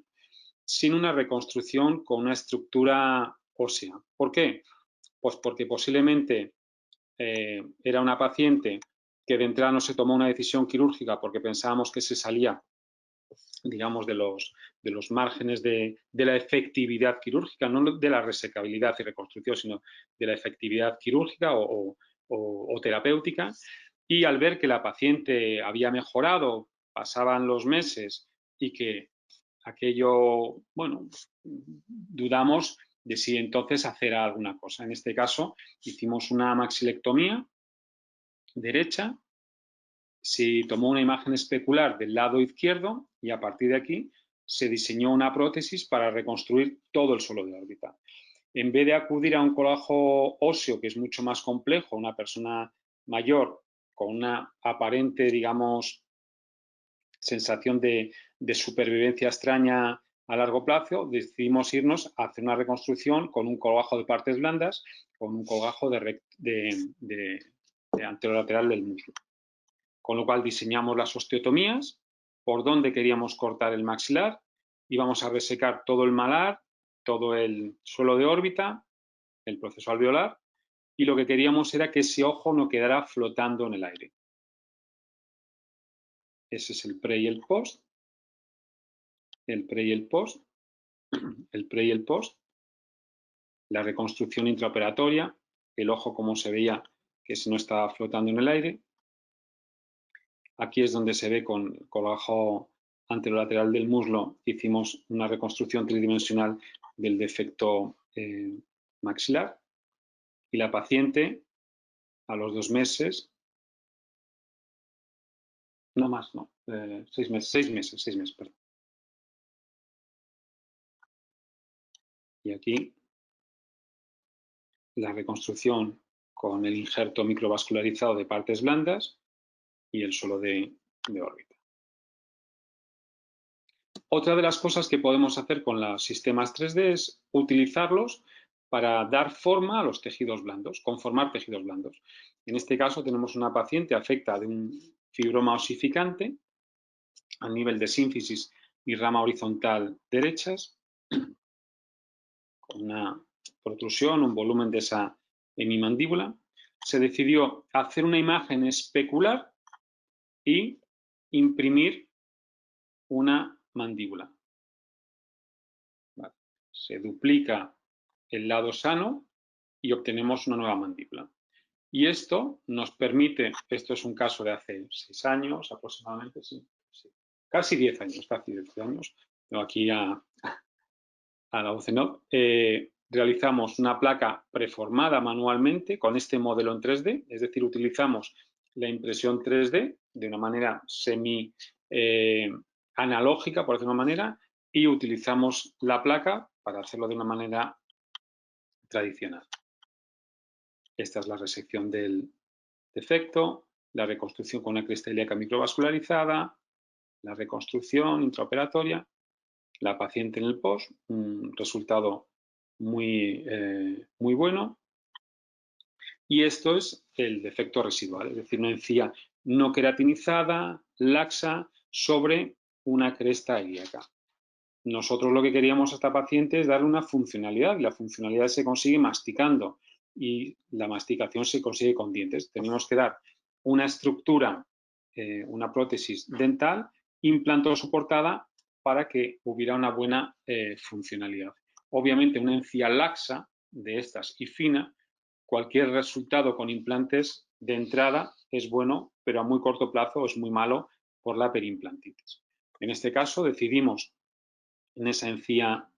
sin una reconstrucción con una estructura ósea. ¿Por qué? Pues porque posiblemente era una paciente que de entrada no se tomó una decisión quirúrgica porque pensábamos que se salía, digamos, de los márgenes de la efectividad quirúrgica, no de la resecabilidad y reconstrucción, sino de la efectividad quirúrgica o terapéutica. Y al ver que la paciente había mejorado, pasaban los meses y que aquello, bueno, dudamos de si entonces hacer alguna cosa. En este caso, hicimos una maxilectomía derecha, se tomó una imagen especular del lado izquierdo y a partir de aquí se diseñó una prótesis para reconstruir todo el suelo de órbita. En vez de acudir a un colágeno óseo, que es mucho más complejo, una persona mayor con una aparente, digamos, sensación de supervivencia extraña a largo plazo, decidimos irnos a hacer una reconstrucción con un colgajo de partes blandas, con un colgajo de anterolateral del muslo. Con lo cual diseñamos las osteotomías, por donde queríamos cortar el maxilar, íbamos a resecar todo el malar, todo el suelo de órbita, el proceso alveolar, y lo que queríamos era que ese ojo no quedara flotando en el aire. Ese es el pre y el post. El pre y el post. El pre y el post. La reconstrucción intraoperatoria, el ojo como se veía que no estaba flotando en el aire. Aquí es donde se ve con el colgajo anterolateral del muslo. Hicimos una reconstrucción tridimensional del defecto maxilar. Y la paciente, a los 2 meses, no más, no, 6 meses, perdón. Y aquí la reconstrucción con el injerto microvascularizado de partes blandas y el suelo de órbita. Otra de las cosas que podemos hacer con los sistemas 3D es utilizarlos para dar forma a los tejidos blandos, conformar tejidos blandos. En este caso tenemos una paciente afecta de un fibroma osificante a nivel de sínfisis y rama horizontal derechas, con una protrusión, un volumen de esa hemimandíbula. Se decidió hacer una imagen especular y imprimir una mandíbula. Vale. Se duplica el lado sano y obtenemos una nueva mandíbula. Y esto nos permite, esto es un caso de hace 6 años aproximadamente, sí, casi 10 años, casi 10 años, tengo aquí a la UCENOV, realizamos una placa preformada manualmente con este modelo en 3D, es decir, utilizamos la impresión 3D de una manera semi analógica, por decirlo de una manera, y utilizamos la placa para hacerlo de una manera tradicional. Esta es la resección del defecto, la reconstrucción con una cresta ilíaca microvascularizada, la reconstrucción intraoperatoria, la paciente en el post, un resultado muy bueno. Y esto es el defecto residual, es decir, una encía no queratinizada, laxa, sobre una cresta ilíaca. Nosotros lo que queríamos a esta paciente es darle una funcionalidad, y la funcionalidad se consigue masticando, y la masticación se consigue con dientes. Tenemos que dar una estructura, una prótesis dental implantosoportada para que hubiera una buena funcionalidad. Obviamente, una encía laxa de estas y fina, cualquier resultado con implantes de entrada es bueno, pero a muy corto plazo es muy malo por la perimplantitis. En este caso decidimos en esa encía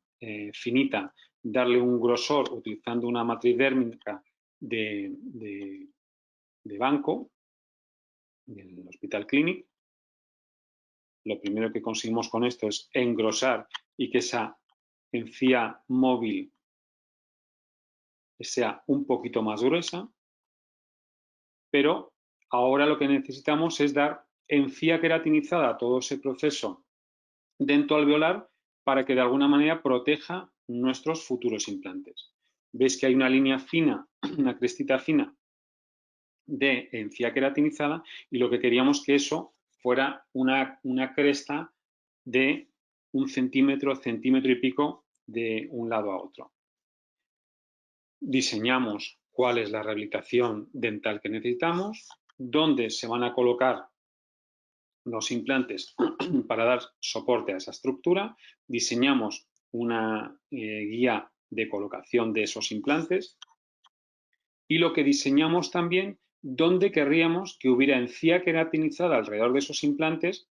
finita darle un grosor utilizando una matriz dérmica de banco del Hospital Clinic. Lo primero que conseguimos con esto es engrosar y que esa encía móvil sea un poquito más gruesa, pero ahora lo que necesitamos es dar encía queratinizada a todo ese proceso dentoalveolar para que de alguna manera proteja nuestros futuros implantes. Veis que hay una línea fina, una crestita fina de encía queratinizada, y lo que queríamos que eso fuera una cresta de 1 centímetro, centímetro y pico de un lado a otro. Diseñamos cuál es la rehabilitación dental que necesitamos, dónde se van a colocar los implantes para dar soporte a esa estructura, diseñamos una guía de colocación de esos implantes, y lo que diseñamos también, dónde querríamos que hubiera encía queratinizada alrededor de esos implantes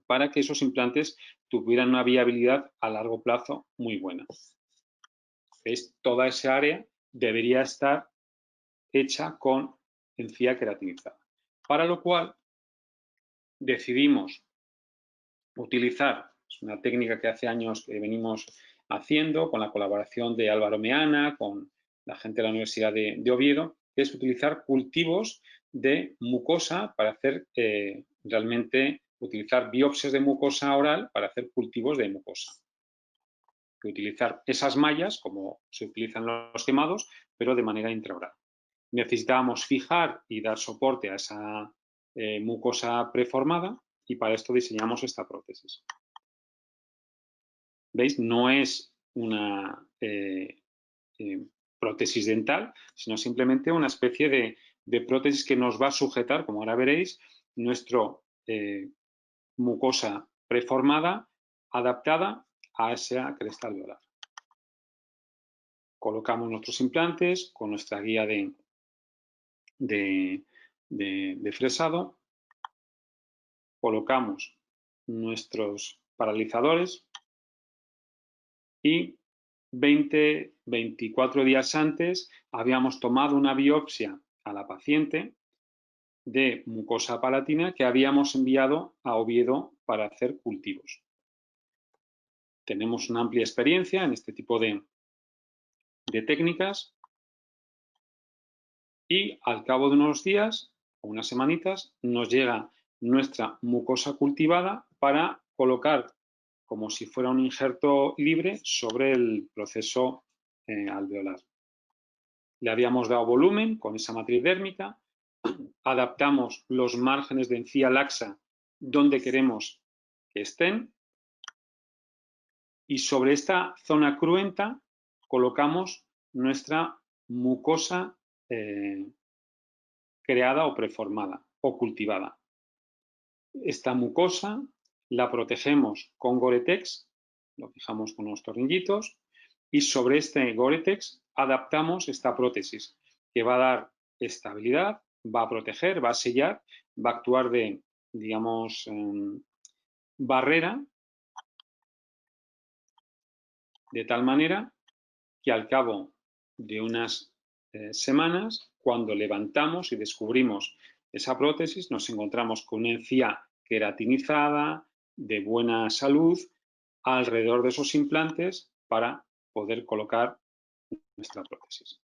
para que esos implantes tuvieran una viabilidad a largo plazo muy buena. ¿Veis? Toda esa área debería estar hecha con encía queratinizada, para lo cual decidimos utilizar, es una técnica que hace años que venimos haciendo con la colaboración de Álvaro Meana, con la gente de la Universidad de Oviedo, que es utilizar cultivos de mucosa para hacer realmente, utilizar biopsias de mucosa oral para hacer cultivos de mucosa. Y utilizar esas mallas como se utilizan los quemados, pero de manera intraoral. Necesitábamos fijar y dar soporte a esa mucosa preformada, y para esto diseñamos esta prótesis. ¿Veis? No es una prótesis dental, sino simplemente una especie de prótesis que nos va a sujetar, como ahora veréis, nuestro mucosa preformada adaptada a esa cresta alveolar. Colocamos nuestros implantes con nuestra guía de fresado colocamos nuestros paralizadores y 20-24 días antes habíamos tomado una biopsia a la paciente de mucosa palatina que habíamos enviado a Oviedo para hacer cultivos. Tenemos una amplia experiencia en este tipo de técnicas y al cabo de unos días o unas semanitas nos llega nuestra mucosa cultivada para colocar como si fuera un injerto libre sobre el proceso alveolar. Le habíamos dado volumen con esa matriz dérmica, adaptamos los márgenes de encía laxa donde queremos que estén y sobre esta zona cruenta colocamos nuestra mucosa creada o preformada o cultivada. Esta mucosa la protegemos con Gore-Tex, lo fijamos con unos tornillitos y sobre este Gore-Tex adaptamos esta prótesis que va a dar estabilidad, va a proteger, va a sellar, va a actuar de, digamos, barrera, de tal manera que al cabo de unas semanas, cuando levantamos y descubrimos esa prótesis, nos encontramos con una encía queratinizada, de buena salud, alrededor de esos implantes para poder colocar nuestra prótesis.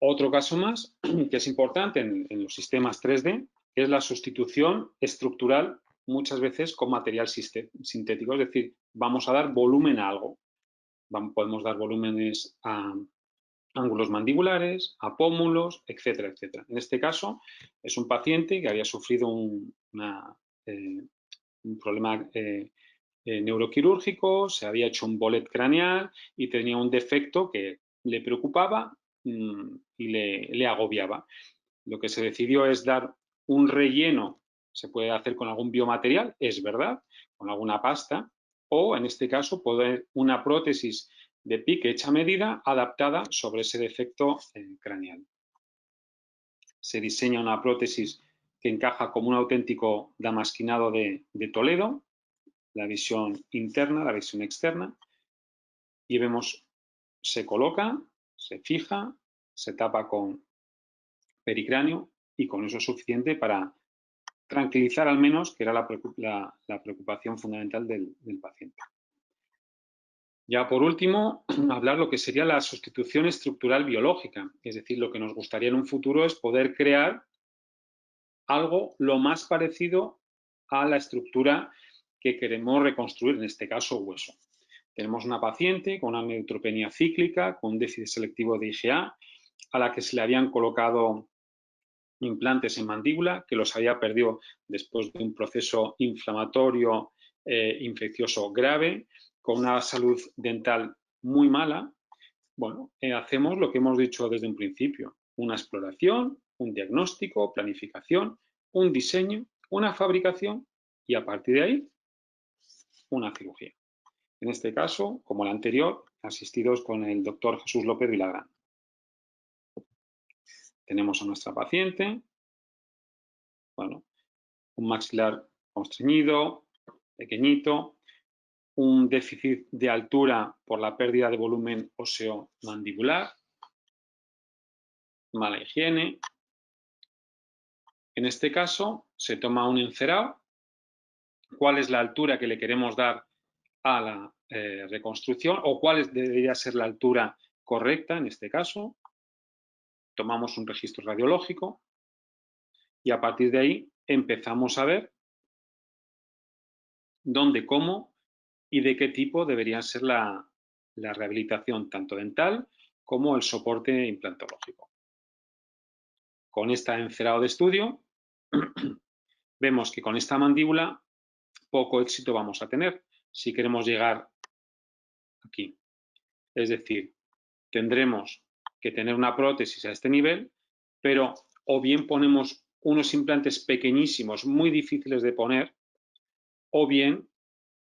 Otro caso más que es importante en los sistemas 3D es la sustitución estructural muchas veces con material sintético, es decir, vamos a dar volumen a algo. Podemos dar volúmenes a ángulos mandibulares, a pómulos, etcétera, etcétera. En este caso es un paciente que había sufrido un problema neuroquirúrgico, se había hecho un bolet craneal y tenía un defecto que le preocupaba y le agobiaba. Lo que se decidió es dar un relleno, se puede hacer con algún biomaterial, es verdad, con alguna pasta, o en este caso poner una prótesis de pique hecha a medida adaptada sobre ese defecto craneal. Se diseña una prótesis que encaja como un auténtico damasquinado de Toledo, la visión interna, la visión externa, y vemos, se coloca, se fija, se tapa con pericráneo y con eso es suficiente para tranquilizar al menos, que era la preocupación fundamental del paciente. Ya por último, hablar lo que sería la sustitución estructural biológica, es decir, lo que nos gustaría en un futuro es poder crear algo lo más parecido a la estructura que queremos reconstruir, en este caso hueso. Tenemos una paciente con una neutropenia cíclica, con un déficit selectivo de IgA, a la que se le habían colocado implantes en mandíbula, que los había perdido después de un proceso inflamatorio infeccioso grave, con una salud dental muy mala. Bueno, hacemos lo que hemos dicho desde un principio, una exploración, un diagnóstico, planificación, un diseño, una fabricación y a partir de ahí una cirugía. En este caso, como el anterior, asistidos con el doctor Jesús López Vilagrán. Tenemos a nuestra paciente, bueno, un maxilar constreñido, pequeñito, un déficit de altura por la pérdida de volumen óseo mandibular, mala higiene. En este caso, se toma un encerado. ¿Cuál es la altura que le queremos dar a la reconstrucción o cuál debería ser la altura correcta en este caso? Tomamos un registro radiológico y a partir de ahí empezamos a ver dónde, cómo y de qué tipo debería ser la rehabilitación, tanto dental como el soporte implantológico. Con este encerado de estudio, vemos que con esta mandíbula poco éxito vamos a tener si queremos llegar aquí. Es decir, tendremos que tener una prótesis a este nivel, pero o bien ponemos unos implantes pequeñísimos, muy difíciles de poner, o bien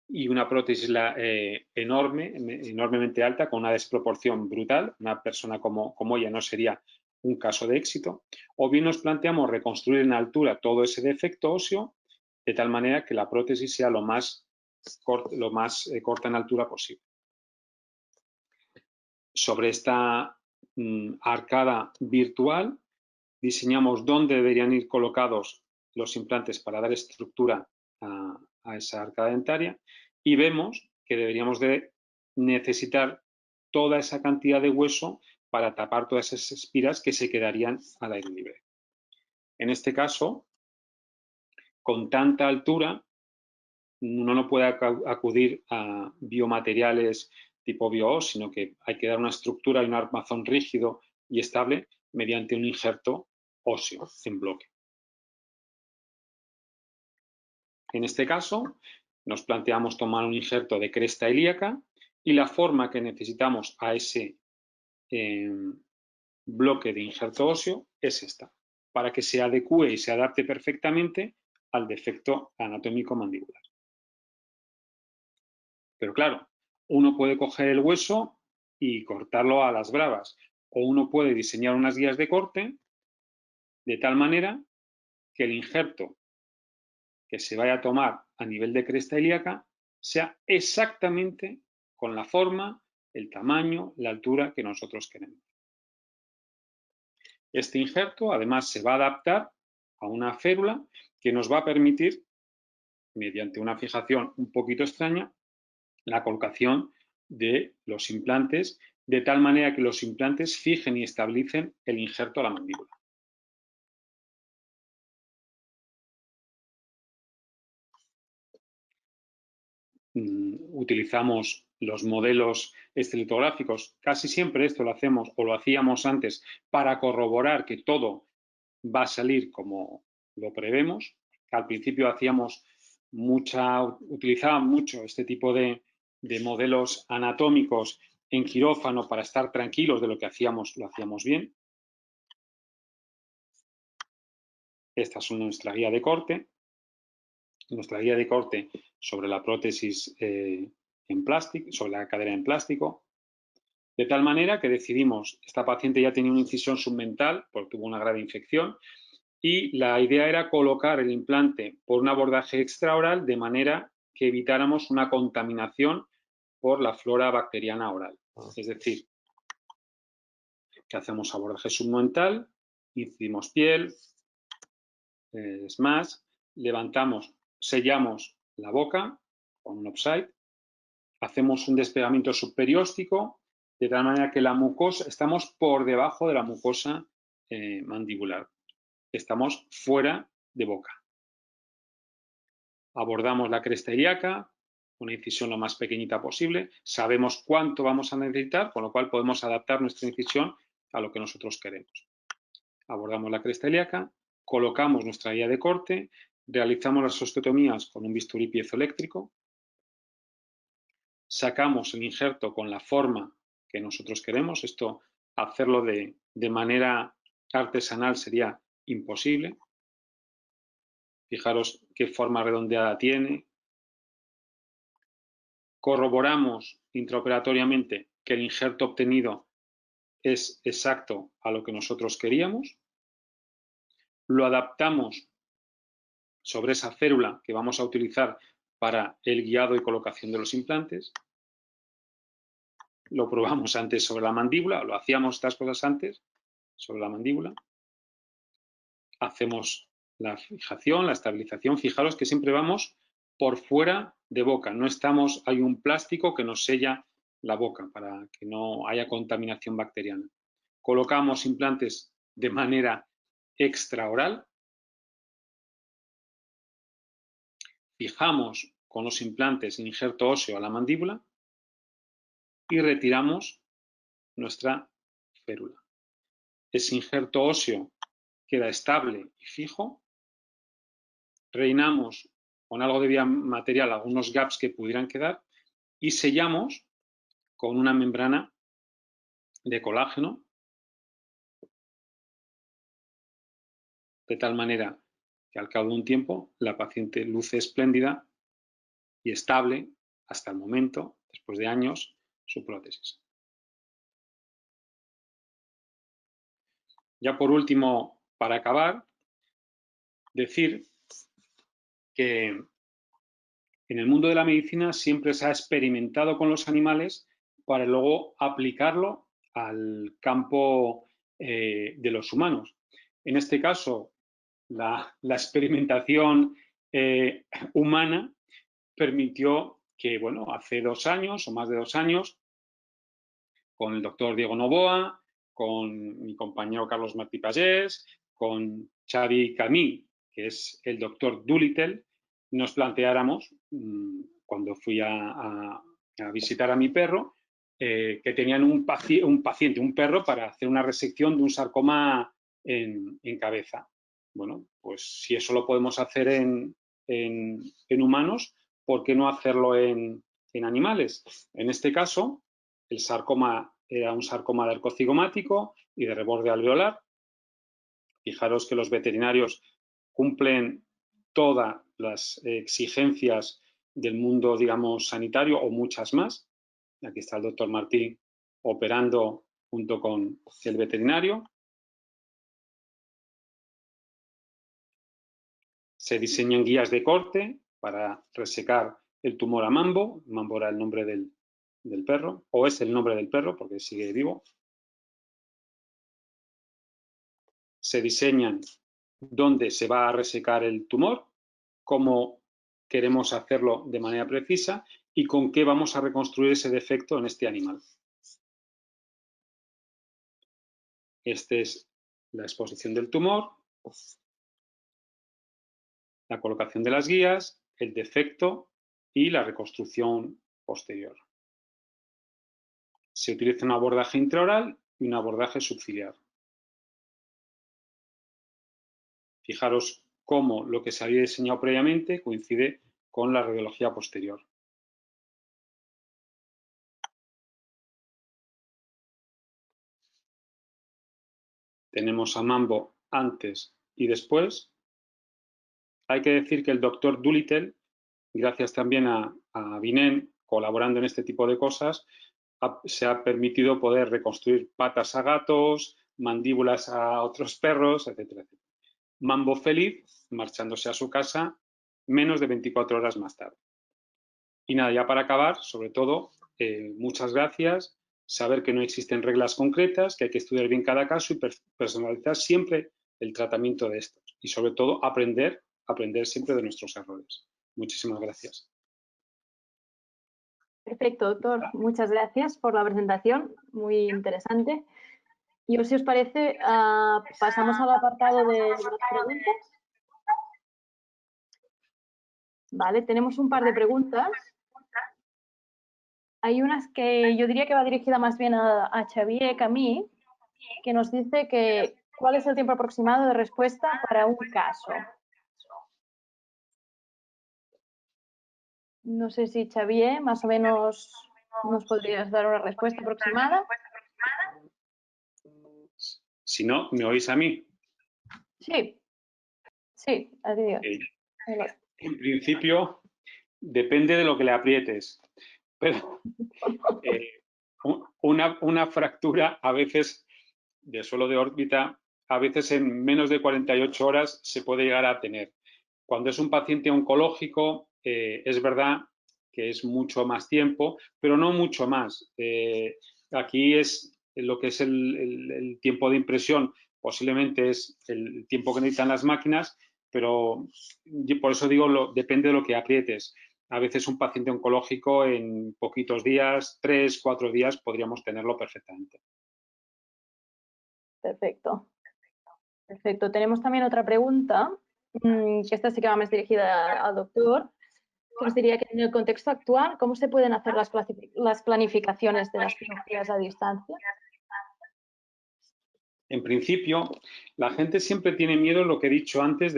y una prótesis enormemente alta, con una desproporción brutal. Una persona como ella no sería un caso de éxito, o bien nos planteamos reconstruir en altura todo ese defecto óseo de tal manera que la prótesis sea lo más corta en altura posible. Sobre esta arcada virtual diseñamos dónde deberían ir colocados los implantes para dar estructura a esa arcada dentaria y vemos que deberíamos de necesitar toda esa cantidad de hueso para tapar todas esas espiras que se quedarían al aire libre. En este caso, con tanta altura, uno no puede acudir a biomateriales tipo bio, sino que hay que dar una estructura y un armazón rígido y estable mediante un injerto óseo en bloque. En este caso, nos planteamos tomar un injerto de cresta ilíaca y la forma que necesitamos a ese bloque de injerto óseo es esta, para que se adecue y se adapte perfectamente al defecto anatómico mandibular. Pero claro, uno puede coger el hueso y cortarlo a las bravas, o uno puede diseñar unas guías de corte de tal manera que el injerto que se vaya a tomar a nivel de cresta ilíaca sea exactamente con la forma, el tamaño, la altura que nosotros queremos. Este injerto además se va a adaptar a una férula que nos va a permitir, mediante una fijación un poquito extraña, la colocación de los implantes de tal manera que los implantes fijen y estabilicen el injerto a la mandíbula. Utilizamos los modelos estilotográficos. Casi siempre esto lo hacemos o lo hacíamos antes para corroborar que todo va a salir como lo prevemos. Al principio utilizábamos mucho este tipo de modelos anatómicos en quirófano para estar tranquilos de lo que hacíamos, lo hacíamos bien. Esta es nuestra guía de corte. Nuestra guía de corte sobre la prótesis en plástico, sobre la cadera en plástico, de tal manera que decidimos, esta paciente ya tenía una incisión submental porque tuvo una grave infección y la idea era colocar el implante por un abordaje extraoral de manera que evitáramos una contaminación por la flora bacteriana oral. Es decir, que hacemos abordaje submental, incidimos piel, levantamos, sellamos la boca con un offside, hacemos un despegamiento subperióstico de tal manera que la mucosa, estamos por debajo de la mucosa mandibular, estamos fuera de boca. Abordamos la cresta ilíaca, una incisión lo más pequeñita posible, sabemos cuánto vamos a necesitar, con lo cual podemos adaptar nuestra incisión a lo que nosotros queremos. Abordamos la cresta ilíaca, colocamos nuestra guía de corte, realizamos las osteotomías con un bisturí piezoeléctrico, sacamos el injerto con la forma que nosotros queremos. Esto, hacerlo de manera artesanal sería imposible. Fijaros qué forma redondeada tiene. Corroboramos intraoperatoriamente que el injerto obtenido es exacto a lo que nosotros queríamos. Lo adaptamos sobre esa férula que vamos a utilizar para el guiado y colocación de los implantes. Lo probamos antes sobre la mandíbula, lo hacíamos estas cosas antes sobre la mandíbula. Hacemos la fijación, la estabilización. Fijaros que siempre vamos por fuera de boca. No estamos, hay un plástico que nos sella la boca para que no haya contaminación bacteriana. Colocamos implantes de manera extraoral. Fijamos con los implantes el injerto óseo a la mandíbula y retiramos nuestra férula. Ese injerto óseo queda estable y fijo. Rellenamos con algo de biomaterial algunos gaps que pudieran quedar y sellamos con una membrana de colágeno de tal manera que al cabo de un tiempo la paciente luce espléndida y estable hasta el momento, después de años, su prótesis. Ya por último, para acabar, decir que en el mundo de la medicina siempre se ha experimentado con los animales para luego aplicarlo al campo de los humanos. En este caso, la experimentación humana permitió que, bueno, hace 2 años o más de 2 años, con el doctor Diego Novoa, con mi compañero Carlos Martí Pagés, con Xavi Camí, que es el doctor Doolittle, nos planteáramos, cuando fui a visitar a mi perro, que tenían un paciente, un perro, para hacer una resección de un sarcoma en cabeza. Bueno, pues si eso lo podemos hacer en humanos, ¿por qué no hacerlo en animales? En este caso, el sarcoma era un sarcoma de arco cigomático y de reborde alveolar. Fijaros que los veterinarios cumplen todas las exigencias del mundo, digamos, sanitario o muchas más. Aquí está el doctor Martín operando junto con el veterinario. Se diseñan guías de corte para resecar el tumor a Mambo. Mambo era el nombre del perro, o es el nombre del perro porque sigue vivo. Se diseñan dónde se va a resecar el tumor, cómo queremos hacerlo de manera precisa y con qué vamos a reconstruir ese defecto en este animal. Esta es la exposición del tumor, la colocación de las guías, el defecto y la reconstrucción posterior. Se utiliza un abordaje intraoral y un abordaje subciliar. Fijaros cómo lo que se había diseñado previamente coincide con la radiología posterior. Tenemos a Mambo antes y después. Hay que decir que el doctor Doolittle, gracias también a Vinén, colaborando en este tipo de cosas, se ha permitido poder reconstruir patas a gatos, mandíbulas a otros perros, etcétera, etcétera. Mambo feliz, marchándose a su casa menos de 24 horas más tarde. Y nada, ya para acabar, sobre todo, muchas gracias. Saber que no existen reglas concretas, que hay que estudiar bien cada caso y personalizar siempre el tratamiento de estos. Y sobre todo, aprender siempre de nuestros errores. Muchísimas gracias. Perfecto, doctor. Muchas gracias por la presentación, muy interesante. Y si os parece, pasamos al apartado de las preguntas. Vale, tenemos un par de preguntas. Hay unas que yo diría que va dirigida más bien a Xavier Camí, que nos dice que ¿cuál es el tiempo aproximado de respuesta para un caso? No sé si Xavier, más o menos, nos podrías dar una respuesta aproximada. Si no, ¿me oís a mí? Sí, sí, adiós. En principio, depende de lo que le aprietes, pero una fractura a veces de suelo de órbita, a veces en menos de 48 horas se puede llegar a tener. Cuando es un paciente oncológico, es verdad que es mucho más tiempo, pero no mucho más. Aquí es lo que es el tiempo de impresión, posiblemente es el tiempo que necesitan las máquinas, pero por eso digo, depende de lo que aprietes. A veces un paciente oncológico en poquitos días, 3, 4 días, podríamos tenerlo perfectamente. Perfecto. Perfecto. Tenemos también otra pregunta, que esta sí que va más dirigida al doctor, que nos diría que en el contexto actual, ¿cómo se pueden hacer las planificaciones de las cirugías a distancia? En principio, la gente siempre tiene miedo, lo que he dicho antes,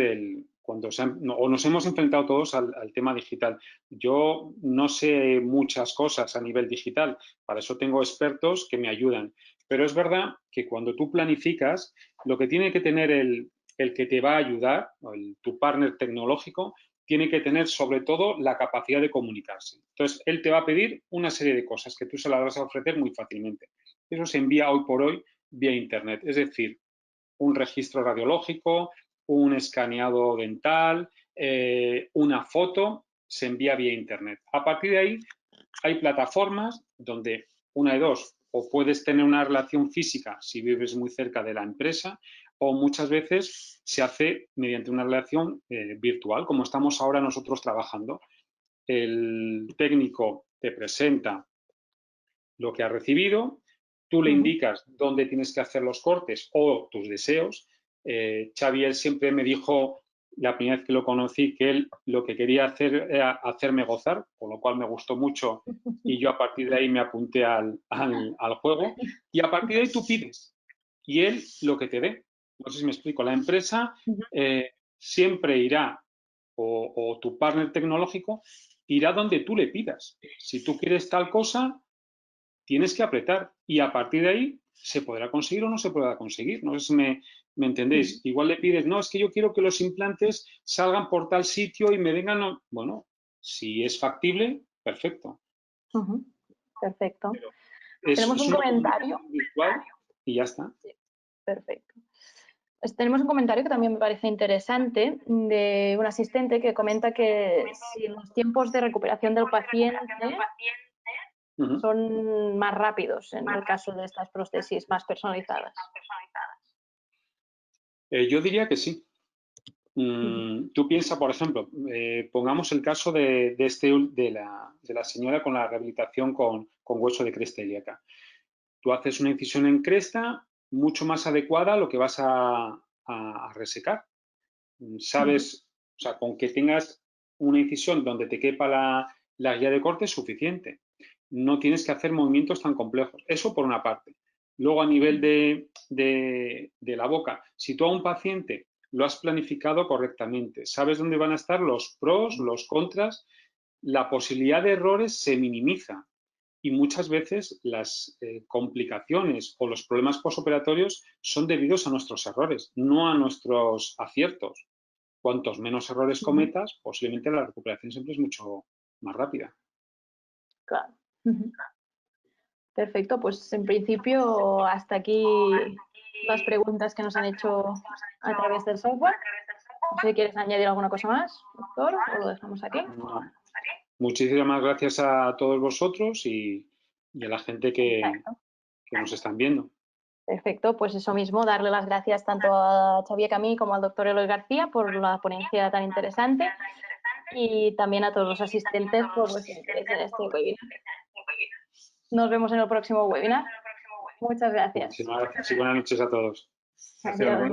cuando nos hemos enfrentado todos al tema digital. Yo no sé muchas cosas a nivel digital, para eso tengo expertos que me ayudan. Pero es verdad que cuando tú planificas, lo que tiene que tener el que te va a ayudar, tu partner tecnológico, tiene que tener sobre todo la capacidad de comunicarse. Entonces, él te va a pedir una serie de cosas que tú se las vas a ofrecer muy fácilmente. Eso se envía hoy por hoy vía Internet. Es decir, un registro radiológico, un escaneado dental, una foto, se envía vía Internet. A partir de ahí hay plataformas donde una de dos, o puedes tener una relación física si vives muy cerca de la empresa, o muchas veces se hace mediante una relación virtual, como estamos ahora nosotros trabajando. El técnico te presenta lo que ha recibido, tú le indicas dónde tienes que hacer los cortes o tus deseos. Xavi, él siempre me dijo, la primera vez que lo conocí, que él lo que quería hacer era hacerme gozar, con lo cual me gustó mucho y yo a partir de ahí me apunté al juego. Y a partir de ahí tú pides y él lo que te dé. No sé si me explico. La empresa siempre irá, o tu partner tecnológico irá donde tú le pidas. Si tú quieres tal cosa, tienes que apretar y a partir de ahí se podrá conseguir o no se podrá conseguir. No sé si me entendéis. Igual le pides, no, es que yo quiero que los implantes salgan por tal sitio y me vengan... Bueno, si es factible, perfecto. Perfecto. Pero tenemos un comentario virtual y ya está. Sí, perfecto. Pues tenemos un comentario que también me parece interesante de un asistente que comenta que si los tiempos de recuperación del paciente son más rápidos en el caso de estas prótesis más personalizadas. Yo diría que sí. Tú piensas, por ejemplo, pongamos el caso de la señora con la rehabilitación con hueso de cresta ilíaca. Tú haces una incisión en cresta mucho más adecuada a lo que vas a resecar. Sabes, o sea, con que tengas una incisión donde te quepa la guía de corte es suficiente. No tienes que hacer movimientos tan complejos. Eso por una parte. Luego, a nivel de la boca, si tú a un paciente lo has planificado correctamente, sabes dónde van a estar los pros, los contras, la posibilidad de errores se minimiza. Y muchas veces las complicaciones o los problemas posoperatorios son debidos a nuestros errores, no a nuestros aciertos. Cuantos menos errores cometas, posiblemente la recuperación siempre es mucho más rápida. Claro. Perfecto, pues en principio hasta aquí las preguntas que nos han hecho a través del software. No sé si quieres añadir alguna cosa más, doctor, o lo dejamos aquí. No. Muchísimas gracias a todos vosotros y a la gente que nos están viendo. Perfecto, pues eso mismo, darle las gracias tanto a Xavier Camí como al doctor Eloy García por la ponencia tan interesante y también a todos los asistentes por vuestro interés en este webinar. Nos vemos en el próximo webinar. Muchas gracias. Muchísimas gracias y buenas noches a todos. Adiós.